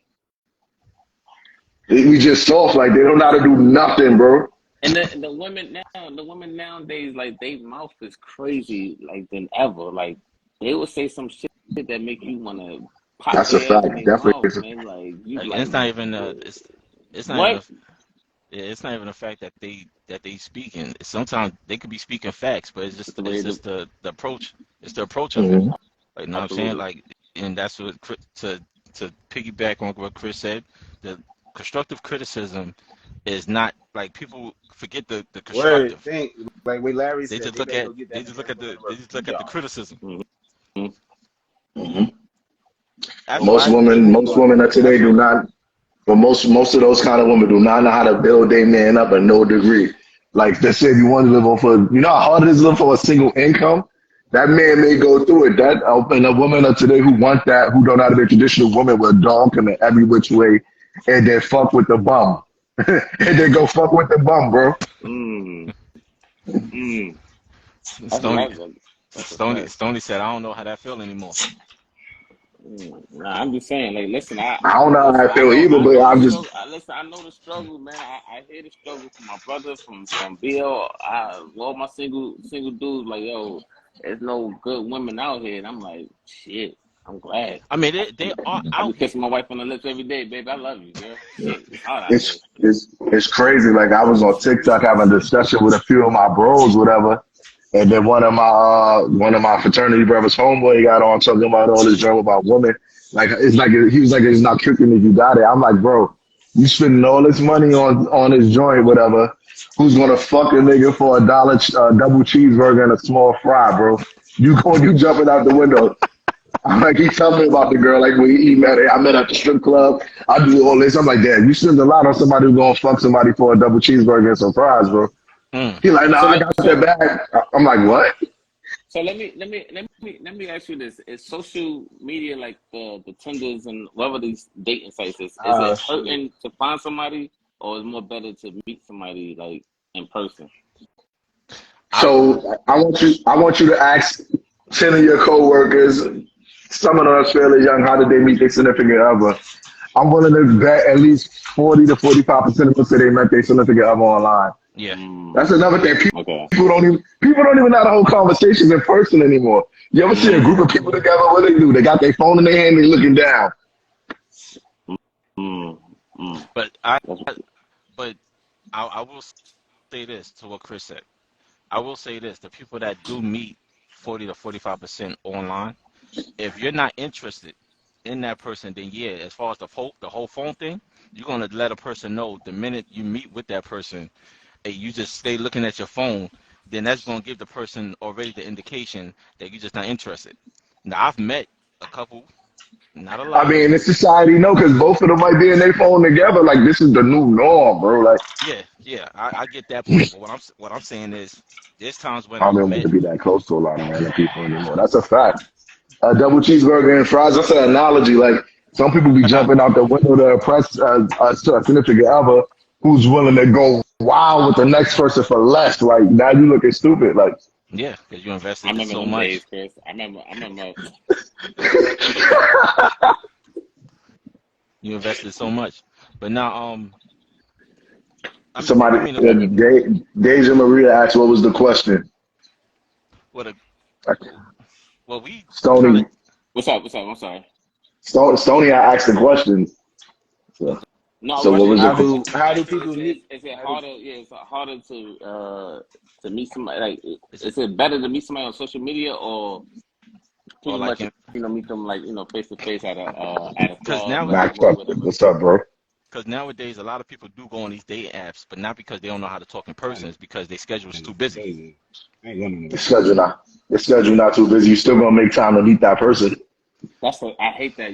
we just soft, like they don't know how to do nothing, bro. And the women nowadays, like they mouth is crazy, like than ever. Like they will say some shit that make you wanna pop That's a their ass fact. in their mouth, Definitely. man. Like you Like, and like it's not even it's not even what? a yeah, it's not even the fact that they speaking. Sometimes they could be speaking facts, but It's the way it's the just the approach. It's the approach of it. Mm-hmm. Like, you know what I'm saying? absolutely. Like, and that's what to piggyback on what Chris said. The constructive criticism is not like people forget the Word constructive. thing, like what Larry They said, just they look better at go get that nigga and put him to they work for just two look at the jobs. criticism. Mhm. Mm-hmm. That's Well, Most why. why you think women, they most doing women that? of today That's do what. not. But most of those kind of women do not know how to build their man up at no degree. Like they said, you want to live off of, you know how hard it is to live for a single income. That man may go through it. That and a woman of today who want that, who don't know how to be a traditional woman with a dog in every which way, and then fuck with the bum, and then go fuck with the bum, bro. Mm, mm. That's Stony that's a fact. Stony said, I don't know how that feel anymore. Nah, I'm just saying, like, listen, I don't know how I feel either, I but know the I'm just struggle. Listen, I know the struggle, man. I hear the struggle from my brother, from Bill. All my single dudes, like, yo, there's no good women out here, and I'm like, shit. I'm glad. I mean, they are I be out here. kissing my wife on the lips every day, baby. I love you, girl. Shit, it's hot out here. it's crazy. Like I was on TikTok having a discussion with a few of my bros, whatever. And then one of my fraternity brothers, homeboy, got on talking about all this drama about women. Like it's like he was like it's not tricking if you got it. I'm like, bro, you spending all this money on this joint, whatever. Who's gonna fuck a nigga for double cheeseburger and a small fry, bro? You jumping out the window. I'm like, he told me about the girl, like when he met her. I met her at the strip club. I do all this. I'm like, damn, you spend a lot on somebody who's gonna fuck somebody for a double cheeseburger and some fries, bro. Mm. He like, nah, So I let got so that bag. I'm like, what? so let me ask you this: is social media like the Tinders and whatever these dating sites is Oh it shit. hurting to find somebody, or is it more better to meet somebody like in person? I So I want you to ask 10 of your coworkers, some of them are fairly young, how did they meet their significant other? I'm willing to bet at least 40 to 45% of them say they met their significant other online. yeah. That's Mm, another thing. okay. People don't even know the whole conversations in person anymore. You ever see a group of people Mm, together? What they do? They got their phone in their hand. They looking down. mm, mm. But but I will say this to what Chris said. I will say this: the people that do meet 40 to 45% online, if you're not interested in that person, then yeah, as far as the whole phone thing, you're gonna let a person know the minute you meet with that person, and you just stay looking at your phone, then that's gonna give the person already the indication that you're just not interested. Now I've met a couple, not a I lot. mean, in society, no, because both of them might be in their phone together. Like this is the new norm, bro. Like Yeah, yeah, I get that point. But what I'm saying is, there's times when I I've don't want met. to be that close to a lot of random people anymore. That's a fact. A double cheeseburger and fries. That's an analogy. Like some people be Nah, jumping out the window to impress a significant other who's willing to go wild with the next person for less. Like now you looking stupid. Like yeah, because you I invested remember so them much. days, Chris. I remember. You invested so much. But now, I somebody, mean, Deja Maria asked, "What was the question?" what a well, we kind of Stony, What's up? What's up? I'm sorry. Stony, I asked the question. So, No, I so was what was asking. the? How I do said, people meet? is it How do harder? Yeah, it's harder to meet somebody. Like, is it is it better to meet somebody on social media or or pretty like much meet them like face to face at a because club, now at a Max, movie, whatever. what's up, bro? because nowadays a lot of people do go on these dating apps, but not because they don't know how to talk in person. It's because their schedule is too busy. crazy? I ain't going The nowhere. schedule not, the schedule not too busy. You still gonna make time to meet that person. I hate that.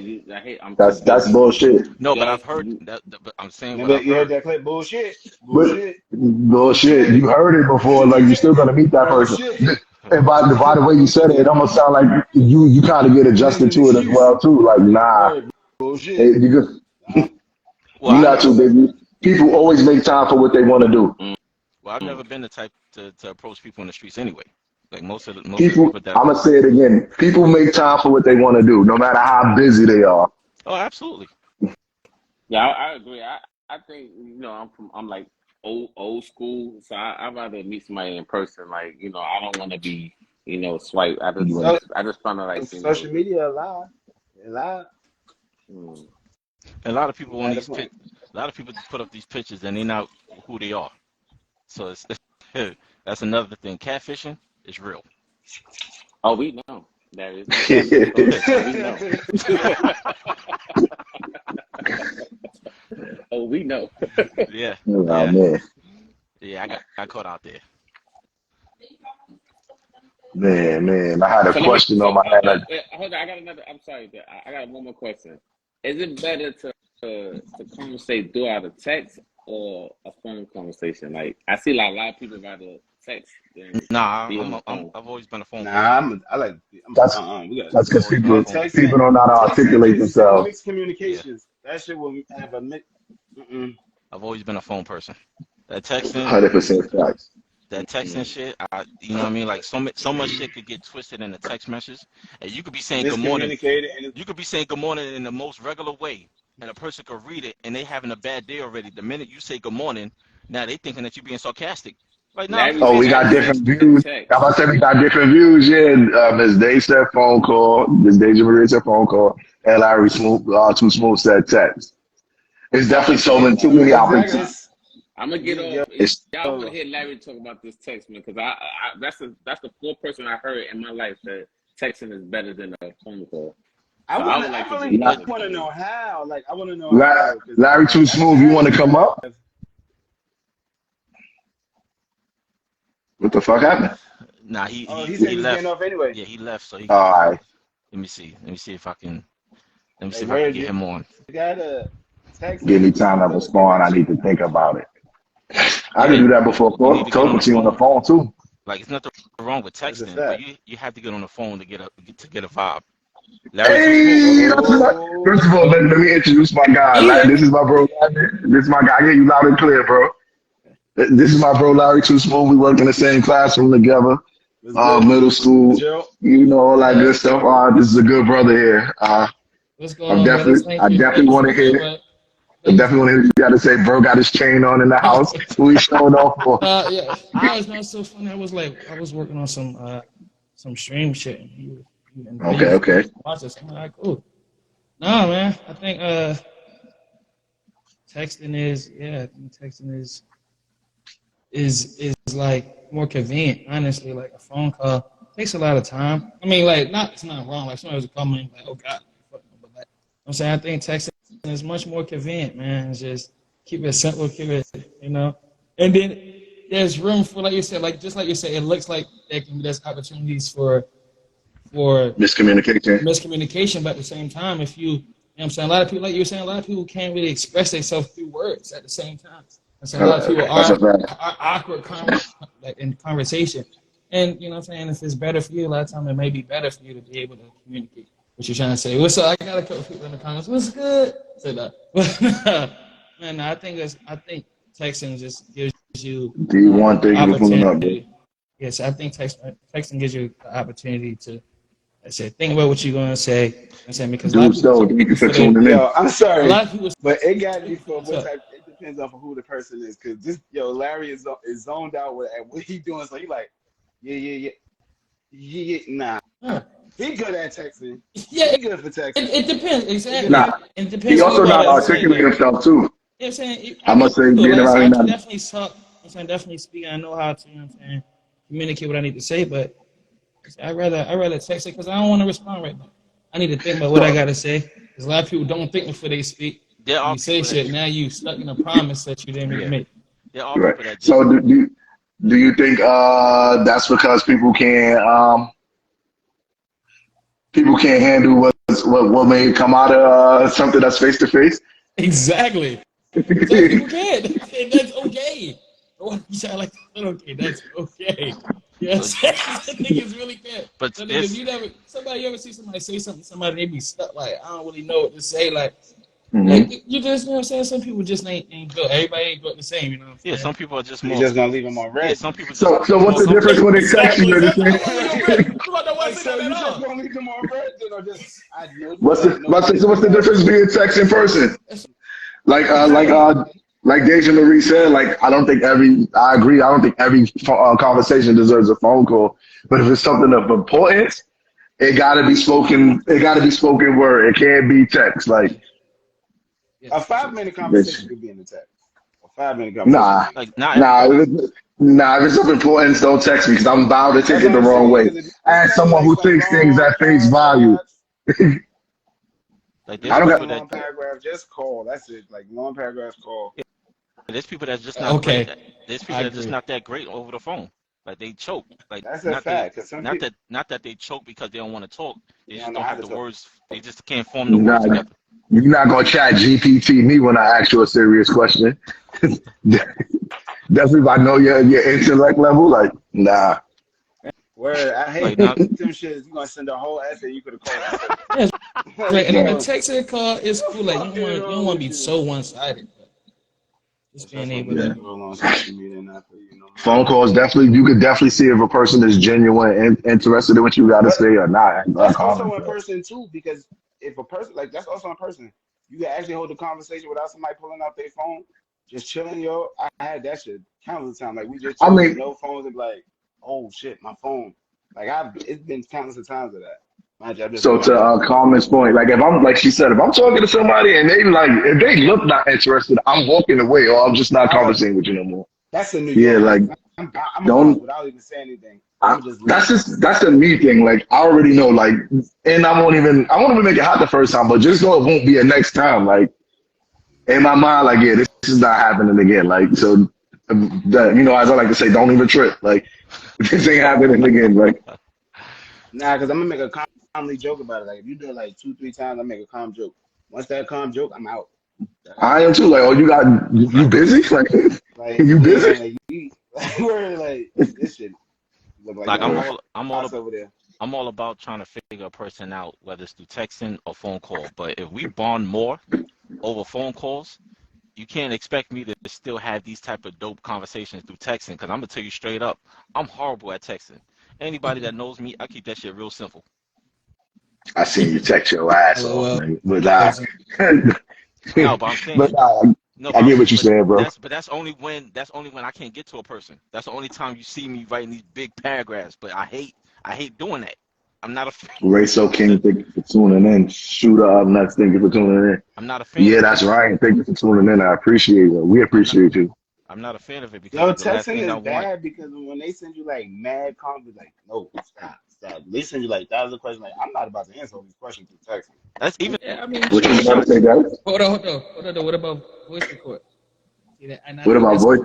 I'm too That's busy. bullshit. No, but I've Just heard you. that. But I'm saying what Never I've you heard heard. that clip? Bullshit. But Bullshit. bullshit, Bullshit. you heard it before. Like you still gonna meet that person. Bullshit. And by the way you said it, it almost sound like you kind of get You need adjusted an to it as excuse. well too. Like nah, Word. Bullshit. you good. Nah. Well, You I not never. too busy. People always make time for what they want to do. Well, I've Mm. never been the type to approach people in the streets anyway. Like most of the People, people that. I'm gonna say it again. People make time for what they want to do, no matter how busy they are. Oh, absolutely. Yeah, I agree. I think I'm like old school. So I'd rather meet somebody in person. Like, I don't want to be, swipe. So, I just find it like, social media alive. Alive. mm. And a lot of people You on got a these point. a lot of people put up these pictures and they're not who they are. So it's that's another thing. Catfishing is real. Oh, we know. There is no catfish culture, so we know. Oh, we know. Yeah, Oh yeah, man, yeah. I caught out there. man. I had a So let me. question So on my hand. hold on. I got another. I'm sorry. I got one more question. Is it better to conversate throughout a text or a phone conversation? Like I see like a lot of people rather text than Nah, be on the phone. I've always been a phone Nah, person. I like. That's We got that's I've because always been a people phone person. texting. people don't know how to Texting articulate is themselves. mixed Yeah, communications. That shit will have a mix. Mm-mm. I've always been a phone person. That texting, 100% facts. that texting Mm. shit, you know what I mean? Like so much shit could get twisted in a text message, and you could be saying good morning. Miscommunicated and You could be saying good morning in the most regular way, and a person could read it, and they having a bad day already. The minute you say good morning, now they thinking that you being sarcastic. Like, nah, I'm just Oh, being we got serious. different Said views. I'm text. about to say we got different views. Yeah, Ms. Day said phone call. Ms. Deja Marie said phone call. And Larry Smooth, Too Smooth said text. It's I'm definitely gonna so get many too many exactly. opportunities. It's, I'm gonna get off. yo, It's Y'all want to hear Larry talk about this text, man? Because that's the fourth person I heard in my life that texting is better than a phone call. So I would like to I just really hear La- his want to know opinion. how. Like, I want to know how because Larry Too Smooth. You want to come up? What the fuck happened? Nah, oh, he said he he's getting left. off anyway. Yeah, he left, so he All can get right, off. Let me see. Let me see if I can. Let me see Like, if I can word, get you him on. gotta text give and me you time to feel a respond. I need to connection. think about it. I Yeah, can do that before you need to get on the talking to you on the phone. phone too. Like, it's nothing wrong with That's a texting, but fact. you have to get on the phone to get a vibe. Larry Too Smooth. Hey, that's my, Oh, first of all, let me introduce my guy. Here. This is my bro. This is my guy. I hear you loud and clear, bro. This is my bro Larry Too Smooth. We work in the same classroom together, what's good, middle school. Joe? You know all that good Uh, stuff. This is a good brother here. what's going on, brothers? I Thank definitely you want for to the hear. invite. I Thank you definitely for want to hear you got to say, bro, got his chain on in the house. Who he showing off for? yeah. No, it's not so funny. I was working on some stream shit and he was Okay. watching. So I'm like, cool. No, man. I think texting is like more convenient, honestly. Like a phone call takes a lot of time. I mean, like it's not wrong. Like somebody was calling like, oh God, but like I'm saying I think texting is much more convenient, man. It's just keep it simple, keep it, and then there's room for, like you said, just like you said, it looks like there's opportunities for Miscommunication. miscommunication, but at the same time, if you know what I'm saying, a lot of people, like you were saying, a lot of people can't really express themselves through words at the same time. And so a lot of people That's a fact. are awkward like in conversation. And you know what I'm saying, if it's better for you, a lot of time it may be better for you to be able to communicate what you're trying to say. What's up? I got a couple people in the comments. What's good? Say that. Man, I think texting just gives you D1, thank you for pulling up, bro. opportunity. Yes, I think texting gives you the opportunity to, I said, think about what you're going to say. I'm saying because a lot of Dude, people so thank you for before they, tuning in. Yo, I'm a sorry, lot of people. but it got to be for What's what up? type. It depends on who the person is, cause Larry is zoned out at what he doing. So he like, yeah, nah. Huh. He good at texting. Yeah, He good for texting. it depends He good exactly. for Nah, It he depends who also you are not to say. articulating Like, himself too. you know what I'm saying? I must say, Like being I said, around I him can now. definitely talk. I'm saying definitely speak. I know how to, you know what I'm saying, communicate what I need to say. But I rather text it because I don't want to respond right now. I need to think about what I So, gotta say. Because a lot of people don't think before they speak. There are You say people that shit. Now you stuck in a promise that you didn't really yeah, make. there are right. people that just So do you think that's because people can't handle what may come out of something that's face to face? Exactly. Some people can, and that's okay. Oh, you sound like okay. That's okay. so, Yes, I think it's really good. but So because there's you ever see somebody say something, somebody they be stuck like I don't really know what to say. Like Mm-hmm. you just, you know what I'm saying. Some people just ain't built. Everybody ain't built the same. You know what yeah, I'm saying? some people are just He more just gonna leave him on yeah, red. some people So just what's more the difference comfortable. when they text you? Exactly. You That's I understand? want to go red. I'm about to want to Like, say so that at you just all. gonna leave him on red, then, or just I know you What's got no so what's business the difference asking. being text in person? That's Like Exactly. like Deja Marie said, like I agree. I don't think every conversation deserves a phone call. But if it's something of importance, it gotta be spoken. It gotta be spoken word. It can't be text. Like, A Yes. 5 minute bitch, conversation could be in the text. A 5 minute nah, conversation. Like not nah. everybody. If it's of importance, don't text me because I'm bound to take That's it what the I'm wrong saying. way. Because if you As send someone like who some takes things long at face value, paragraphs, Like you I there's don't send got. people some that long paragraphs, just call. That's it. Like long paragraphs, call. there's people that's just not great. Okay, There's I people that's just agree. not that great over the phone. Like they choke. Like That's a fact. Because some people, not that they choke because they don't want to talk. They you just don't know don't how have to the talk. words. They just can't form the words Nah, together. you're not gonna chat GPT me when I ask you a serious question. Definitely, if I know your intellect level. Like, nah. Where I Like hate not them shits. You gonna send a whole essay. You could have called and said Yes, it. right. Like, And then the Nah. yo, text and call is what the cool. Like fuck is you don't wrong want to with be you? so one sided. Just That's being why able people Yeah. to. scroll on social media and not for you no more. Phone calls definitely. You could definitely see if a person is genuine and interested in what you got to But say or not. that's Comment. also in person too, because if a person like that's also in person, you can actually hold a conversation without somebody pulling out their phone, just chilling. Yo, I had that shit countless of times. Like we just I chilling, mean, no phones, and be like, oh shit, my phone. Like it's been countless of times of that. Mind you, I just so lost to it. Carmen's point, like if I'm like she said, if I'm talking to somebody and if they look not interested, I'm walking away or I'm just not All right, conversating with you no more. that's in New Yeah, York. like I'm gonna bounce don't. without even saying anything. I'm gonna just leave. That's a me thing. Like I already know. Like, and I won't even make it hot the first time, but just know it won't be a next time. Like in my mind, like yeah, this is not happening again. Like so, as I like to say, don't even trip. Like this ain't happening again. Like Nah, because I'm gonna make a calmly joke about it. Like if you do it like 2, 3 times, I make a calm joke. Once that calm joke, I'm out. I am too. Like oh, you busy? Like Like you yeah, busy? like you like we're like this shit look like like the whole house over there. I'm all about trying to figure a person out, whether it's through texting or phone call. But if we bond more over phone calls, you can't expect me to still have these type of dope conversations through texting. Because I'm gonna tell you straight up, I'm horrible at texting. Anybody that knows me, I keep that shit real simple. I seen you text your ass off, LOL. man. But No, but I'm saying but no, I but get what you're saying, bro. that's only when I can't get to a person. That's the only time you see me writing these big paragraphs. But I hate doing that. I'm not a Ray So King, thank you for tuning in. Shooter up next, thank you for tuning in. I'm not a fan Yeah, of it. that's right. Thank you for tuning in. I appreciate it. We I'm not appreciate you. I'm not a fan of it because Yo, the last texting thing I is want. bad because when they send you like mad comments, like no, stop. They send you like thousands of questions. Like I'm not about to answer all these questions through texting. That's even Yeah, I mean, What you about to say, screenshots. guys? hold on. What about voice record? See that, and I What think about voice?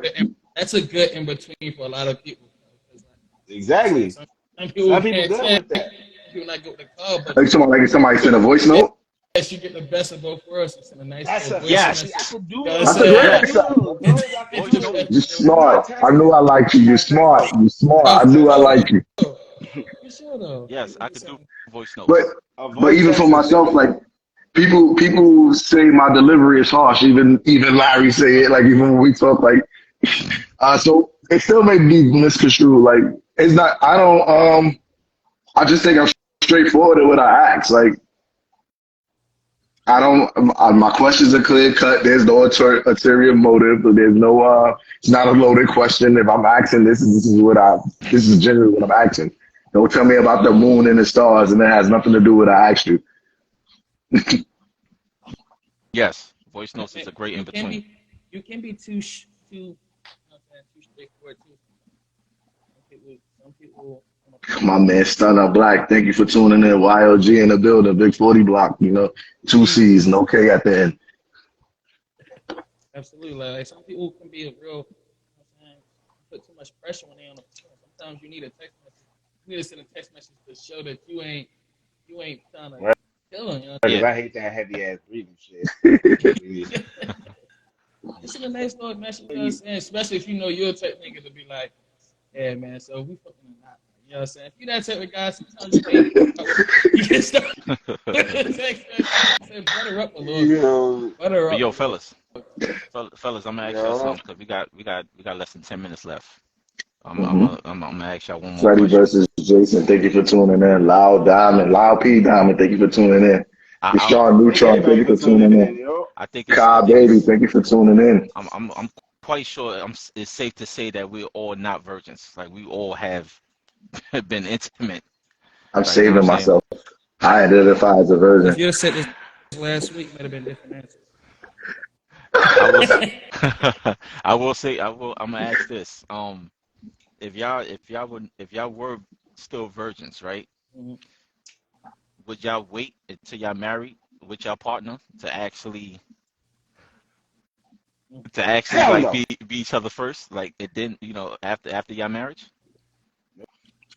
that's a good in between for a lot of people. Because, like, Exactly. some people Some people can't good stand. with that. Some people not good with the call, but Like somebody sent a voice note? yes, you get the best of both worlds. It's a nice That's little a voice fact. Yes, See, I message. could You do know what I'm those. That's a I great could saying? do yes. answer. those. It's, Those I could it's Voice do. note. You But not smart. I knew texting. I liked you. You Not texting. smart. You smart. I no, knew I for liked you. real. For sure, though. Yes, I could do 100%. voice But notes. A but voice even for text is myself, different. like people say my delivery is harsh. Even Larry say it. Like even when we talk, like so it still may be misconstrued. Like it's not. I don't. I just think I'm straightforward in what I ask. Like I don't. My questions are clear cut. There's no ulterior motive. There's no. It's not a loaded question. If I'm asking this is generally what I'm asking. Don't tell me about the moon and the stars, and it has nothing to do with what I asked you. Yes, voice You notes is can't, a great in you can between. be, you can be too, you know what I'm saying, too straightforward too. Some people. My man, Stunner Black. Thank you for tuning in. YLG in the building. Big 40 block. Two C's, no K at the end. Absolutely, like some people can be a real. You know what I'm saying, put too much pressure when they on the phone. Sometimes you need a text message. You need to send a text message to show that you ain't trying to Right? kill them. You Because Yeah. I hate that heavy ass breathing shit. know? Just send a nice little message, you know what I'm saying? Especially if you know you're a type nigga to be like, yeah, man, so we fucking or not. You know what I'm saying? If you're that type of guy, sometimes you can start with a text message. Say, butter up a little bit. Yo, Butter But up a yo, little fellas, I'm gonna ask y'all yo. something because we got less than 10 minutes left. hmm I'm gonna ask y'all one more Freddie question. versus Jason. Thank you for tuning in. Loud Diamond, Loud P Diamond. Thank you for tuning in. I Deshaun Neutron, thank Everybody you for for tuning tuning in, in. yo. Kai Baby, thank you for tuning in. I'm quite sure it's safe to say that we're all not virgins. Like we all have been intimate. I'm Like, you know what I'm saving saying? myself. I identify as a If virgin. you'd have said this last week, might have been different answers. I will I will say I'm gonna ask this. If y'all were still virgins, right? Mhm. Would y'all wait until y'all married with y'all partner to actually Hell like no. be each other first? Like it didn't, after y'all marriage?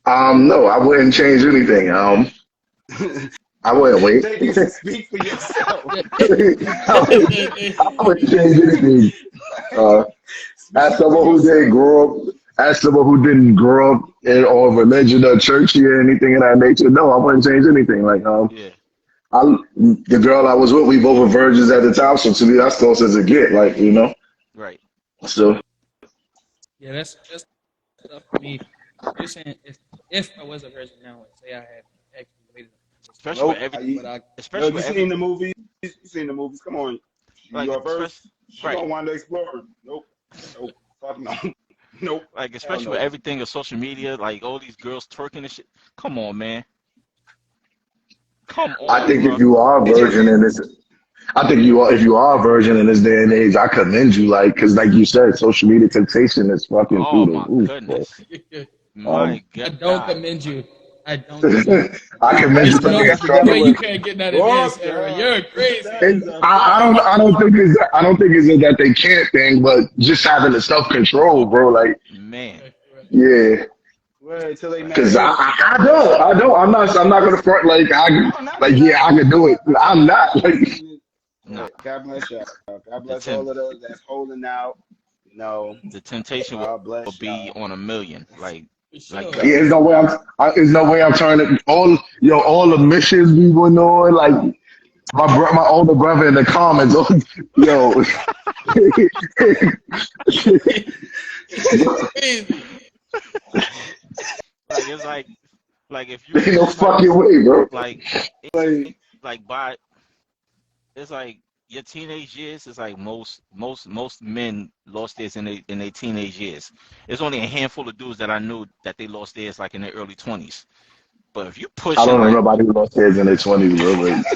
No, I wouldn't change anything. I wouldn't wait. Thank you. Speak for yourself. Yeah. I wouldn't change anything. Uh, as Speak for someone who didn't yourself. grow up, as someone who didn't grow up in or religion or churchy or anything of that nature, no, I wouldn't change anything. Like, Yeah, I, the girl I was with, we both were virgins at the time, so to me, that's close as it get. Like, right. so Yeah, that's tough for me. You're saying if I was a virgin now, like, say I had actually waited, Especially with Nope. every, but I Yo, especially you with every, seen the movies? You seen the movies? Come on. like, Your verse? especially, She right. gonna want to explore. Nope. Nope. Fuck no. Nope. Like Hell especially with no. everything of social media, like all these girls twerking and shit. Come on, man. Come I on, think if bro. you are a It just virgin in this, I think if you are a virgin in this day and age, I commend you. Like, because like you said, social media temptation is fucking through Oh the my roof, bro. goodness. Um, My I don't God. commend you. I don't commend you. I God commend bless you you, for brother. No, being That's a good strong. you word. can't get none of What this, Sarah. the? You're crazy. That is And a I don't think I don't think it's that they can't thing, but just having the self control, bro. Like, Man. yeah, word until they Like because marry you. God I bless don't, you. I don't. I'm not gonna front No, not like you, yeah, not I you. can do it. I'm not I like mean, nah. God bless y'all. God The bless temp all of those that's holding out. No, the temptation God will bless be y'all. on a million. For Like sure. yeah, yo. there's no way there's no way I'm turning all the missions we went on like. My older brother in the comments, yo, Crazy. Like it's like if you ain't no like fucking way, bro. like Like, like by it's like your teenage years is like most men lost theirs in their teenage years. There's only a handful of dudes that I knew that they lost theirs like in their early 20s. But if you I pushing don't know like nobody who lost theirs in their 20s, bro. But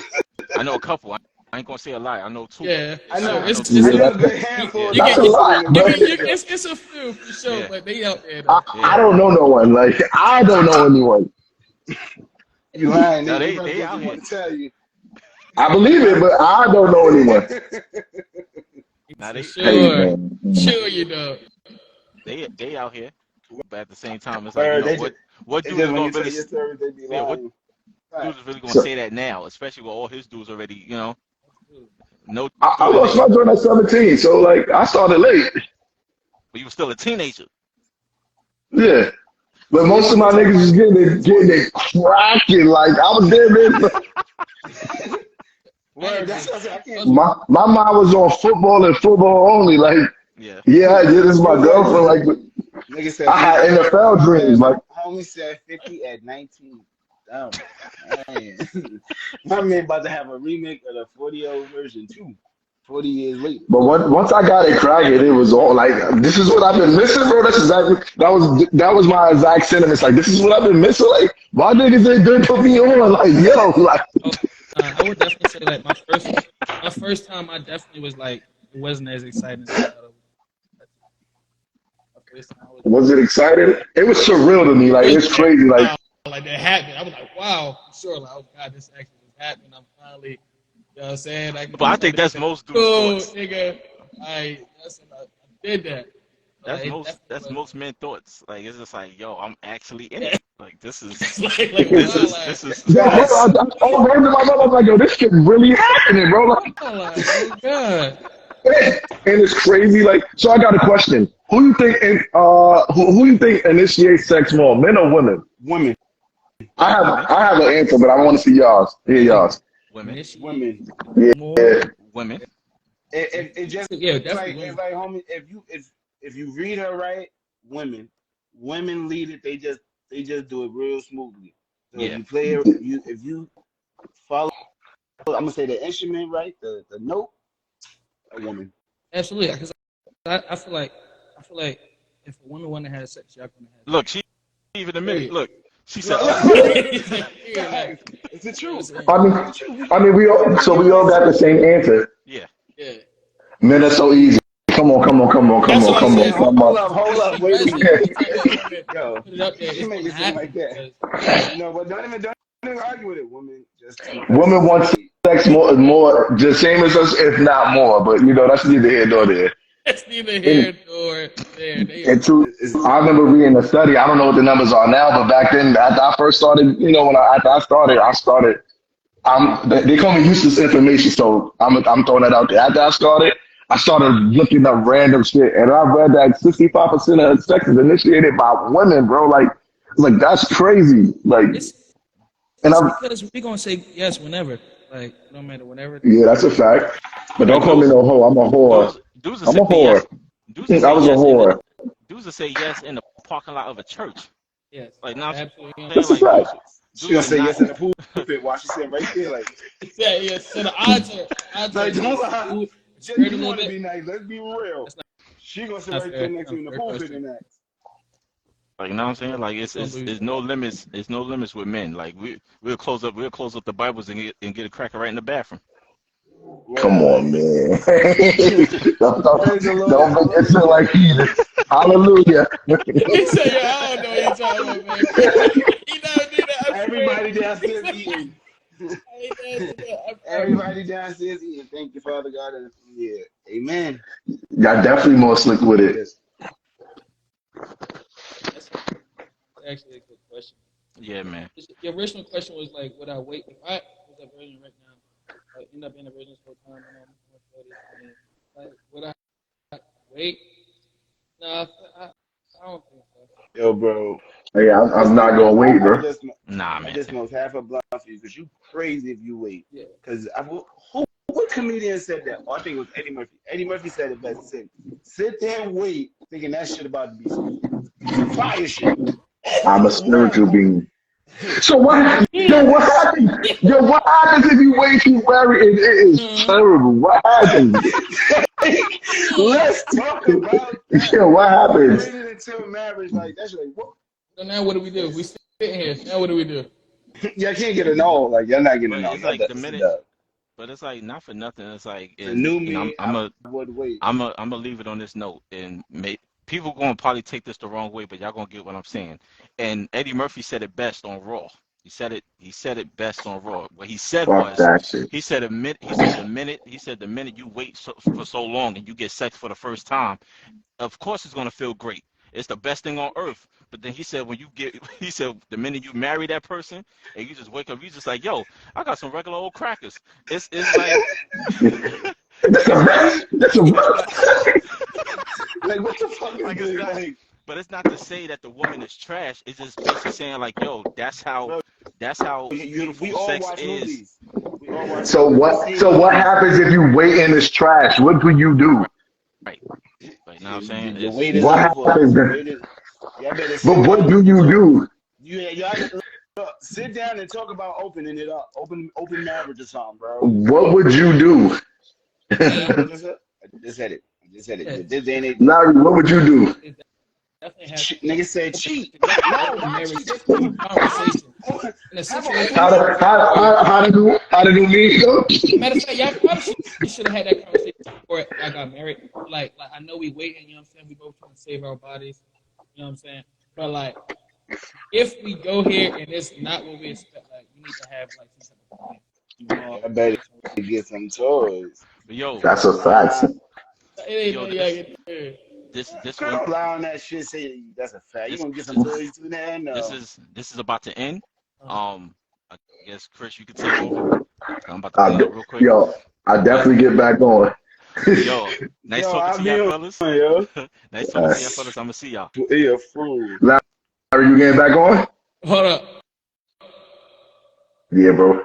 I know a couple. I ain't gonna say a lot. I know two. Yeah, for I sure. know, I know It's I yeah, two. know a a good you, handful you that that's get a lost theirs lot, in you their bro. get you, teenage years. it's a few for sure, Yeah, but they out there I, though. I yeah. don't know no one. Like I don't know anyone. You lying, No, they they probably out just here. want to tell you. I believe it, but I don't know anyone. Now For Hey sure, man, sure you know. they out here. But at the same time, it's like Word, what they dude just is when gonna you tell really your story, they be what lying. Right. dude is really gonna so say that now, especially with all his dudes already. No I dude in lost the my joint at 17, so like I started late. but you were still a teenager. Yeah, but See, most of we my talking niggas about was niggas in getting their it cracking. Like I was there, man. 20s. I Word, ain't that's been what I said. I can't. those were My mind was on football and football only. Like Yeah. yeah, yeah, this is You my was like, girlfriend. Like nigga said I had 50. NFL My bad. dreams. Like Homie said 50 at 19. Damn. Man. My man about to have a remake of the 40-year-old version too. 40 years later. but once I got it cracking, it was all like, this is what I've been missing, bro. That's exactly that was my exact sentiments. Like, this is what I've been missing. Like, my niggas ain't good put me on. Like, yo, like, oh, I would definitely say like my first time I definitely was like it wasn't as exciting as I thought it was. My first time was was it exciting? It was surreal to me. it Like, was it's crazy. Like, wow, like that happened. I was like, wow, for sure, like oh god, this actually just happened. I'm finally, you know what I'm saying? I can But I do think that. that's It's like, most dudes' cool, thoughts. nigga. I did that. So, like, it definitely That's was. most men thoughts. Like it's just like, yo, I'm actually in it. Yeah. Like this is It's like wow, like yo, bro, Facts. all words in my mouth. I was like, yo, this shit really happening, bro. Like, wow, like oh god. and it's crazy. Like, so I got a question. Who you think, who you think initiates sex more, men or women? Women. women, I have an answer, but I want to see y'all's. Hear Women. y'all's. women, Initiate Women. more. women. It just Yeah, like definitely it's women. like homie, if you read her right, women. Women lead it, they just do it real smoothly. So if Yeah. you play it, if you follow I'm gonna say the instrument, right? The note, a woman. Absolutely, because I feel like if a woman want to have sex, y'all gonna have Look, she even admitted. Period. Look, she said, sex. Period, like, It's the you know truth. what I'm saying? I mean, we all got the same answer. yeah. Yeah. Men are so easy. Come on. That's what I'm saying. Hold up. Wait a minute. Yo, Put it up there. you It's make gonna it seem happen. like that. Because, You know, but don't even argue with it, woman. Just Women want sex more, the same as us, if not more. But that's neither here nor there. that's neither here nor there. And two, I remember reading a study. I don't know what the numbers are now, but back then, after I first started, after I started. They call me useless information, so I'm throwing that out there. After I started looking up random shit, and I read that 65% of sex is initiated by women, bro. Like that's crazy. Like, It's and I'm because we're gonna say yes whenever. Like, no matter whenever. yeah, that's a fact. But don't Like call me no hoe. I'm a whore. dudes will I'm say a yes. whore. Dudes will I say was a yes in whore. dudes will say yes in the parking lot of a church. Yes. Like now, Absolutely. That's a like dudes, fact. she gonna dudes say will yes not. in the pulpit while she's sitting right there, like, Yeah, yeah. So the odds are like don't lie. smooth, Just spread a you little want to bit. be nice. Let's be real. That's She gonna sit not right fair. there next to you in the Fair pulpit question. and that. Like, you know what I'm saying? Like, It's gonna lose. it's no limits. It's no limits with men. Like, we'll close up the Bibles and get a cracker right in the bathroom. Come on, man. Praise the Lord. Don't make it feel like heathen. Hallelujah. He said, "Yo, I don't know what you're talking about, man." He never did that. I swear. Everybody downstairs eating. He never did that. I promise. Everybody downstairs eating. Thank you, Father God. And yeah, amen. Y'all definitely more slick with it. That's actually a good question. Yeah, man. Your original question was like, would I wait if I was a virgin right now? I end up being a virgin for a time, and I'm 30, like, would I wait? No, I don't think so. Yo, bro. Hey, I'm not gonna wait, bro. Nah, I man. just smoked half a blunt for you because you crazy if you wait. Yeah. Because what comedian said that? Oh, I think it was Eddie Murphy. Eddie Murphy said it best. He said, "Sit there and wait, thinking that shit about to be some fire shit." I'm a spiritual being. So what happens? Yo, what happens if you wait too very? It is terrible. What happens? Let's talk about that. Yo, what happens? Waiting until marriage, like that's like what? So now what do we do? We sitting here. Now what do we do? Y'all can't get it all. Like y'all not getting But it all. it's like the minute. But it's like not for nothing. It's like The new me, I'm would wait. gonna leave it on this note, and people gonna probably take this the wrong way, but y'all gonna get what I'm saying. And Eddie Murphy said it best on Raw. He said it best on Raw. What he said Fuck was, that shit. he said the minute you wait for so long and you get sex for the first time, of course it's gonna feel great. It's the best thing on earth. But then he said he said the minute you marry that person and you just wake up, you just like, yo, I got some regular old crackers. It's like That's a Like what the fuck is Like, this? it's not- Like, but it's not to say that the woman is trash. It's just basically saying like, yo, that's how we all sex watch is. movies. We all watch So movies. what happens if you wait and it's trash? What do you do? Right. Like, you know what I'm saying? The It's- wait is What over. happens The then? wait is- Y'all better sit But what down. do you do? Y'all sit down and talk about opening it up, open marriage or something, bro. What would you do? I just said it. This day and age, Larry, what would you do? Definitely have nigga said cheat. No, No, not marriage cheat. Just conversation. In a situation, How did you mean? matter of fact, y'all probably should have had that conversation before I got married. Like I know we waiting, you know what I'm saying? We both trying to save our bodies, you know what I'm saying? But like, if we go here and it's not what we expect, like we need to have like some type of plan. You know, I better get some toys. But yo, That's a fact. it ain't Yo, no y'all get there. this Don't one, lie on that shit. Say that's a fact. You This- gonna get some this- toys too now? No. this is about to end. I guess Chris, you could take over. I'm about to clean up real quick. Yo, I definitely get back on. Yo, nice Yo, talking to I'll y'all, be fellas. Yo, Nice talking to y'all, fellas. I'm gonna see y'all. you're a fool. Larry, you getting back on? Hold up. Yeah, bro.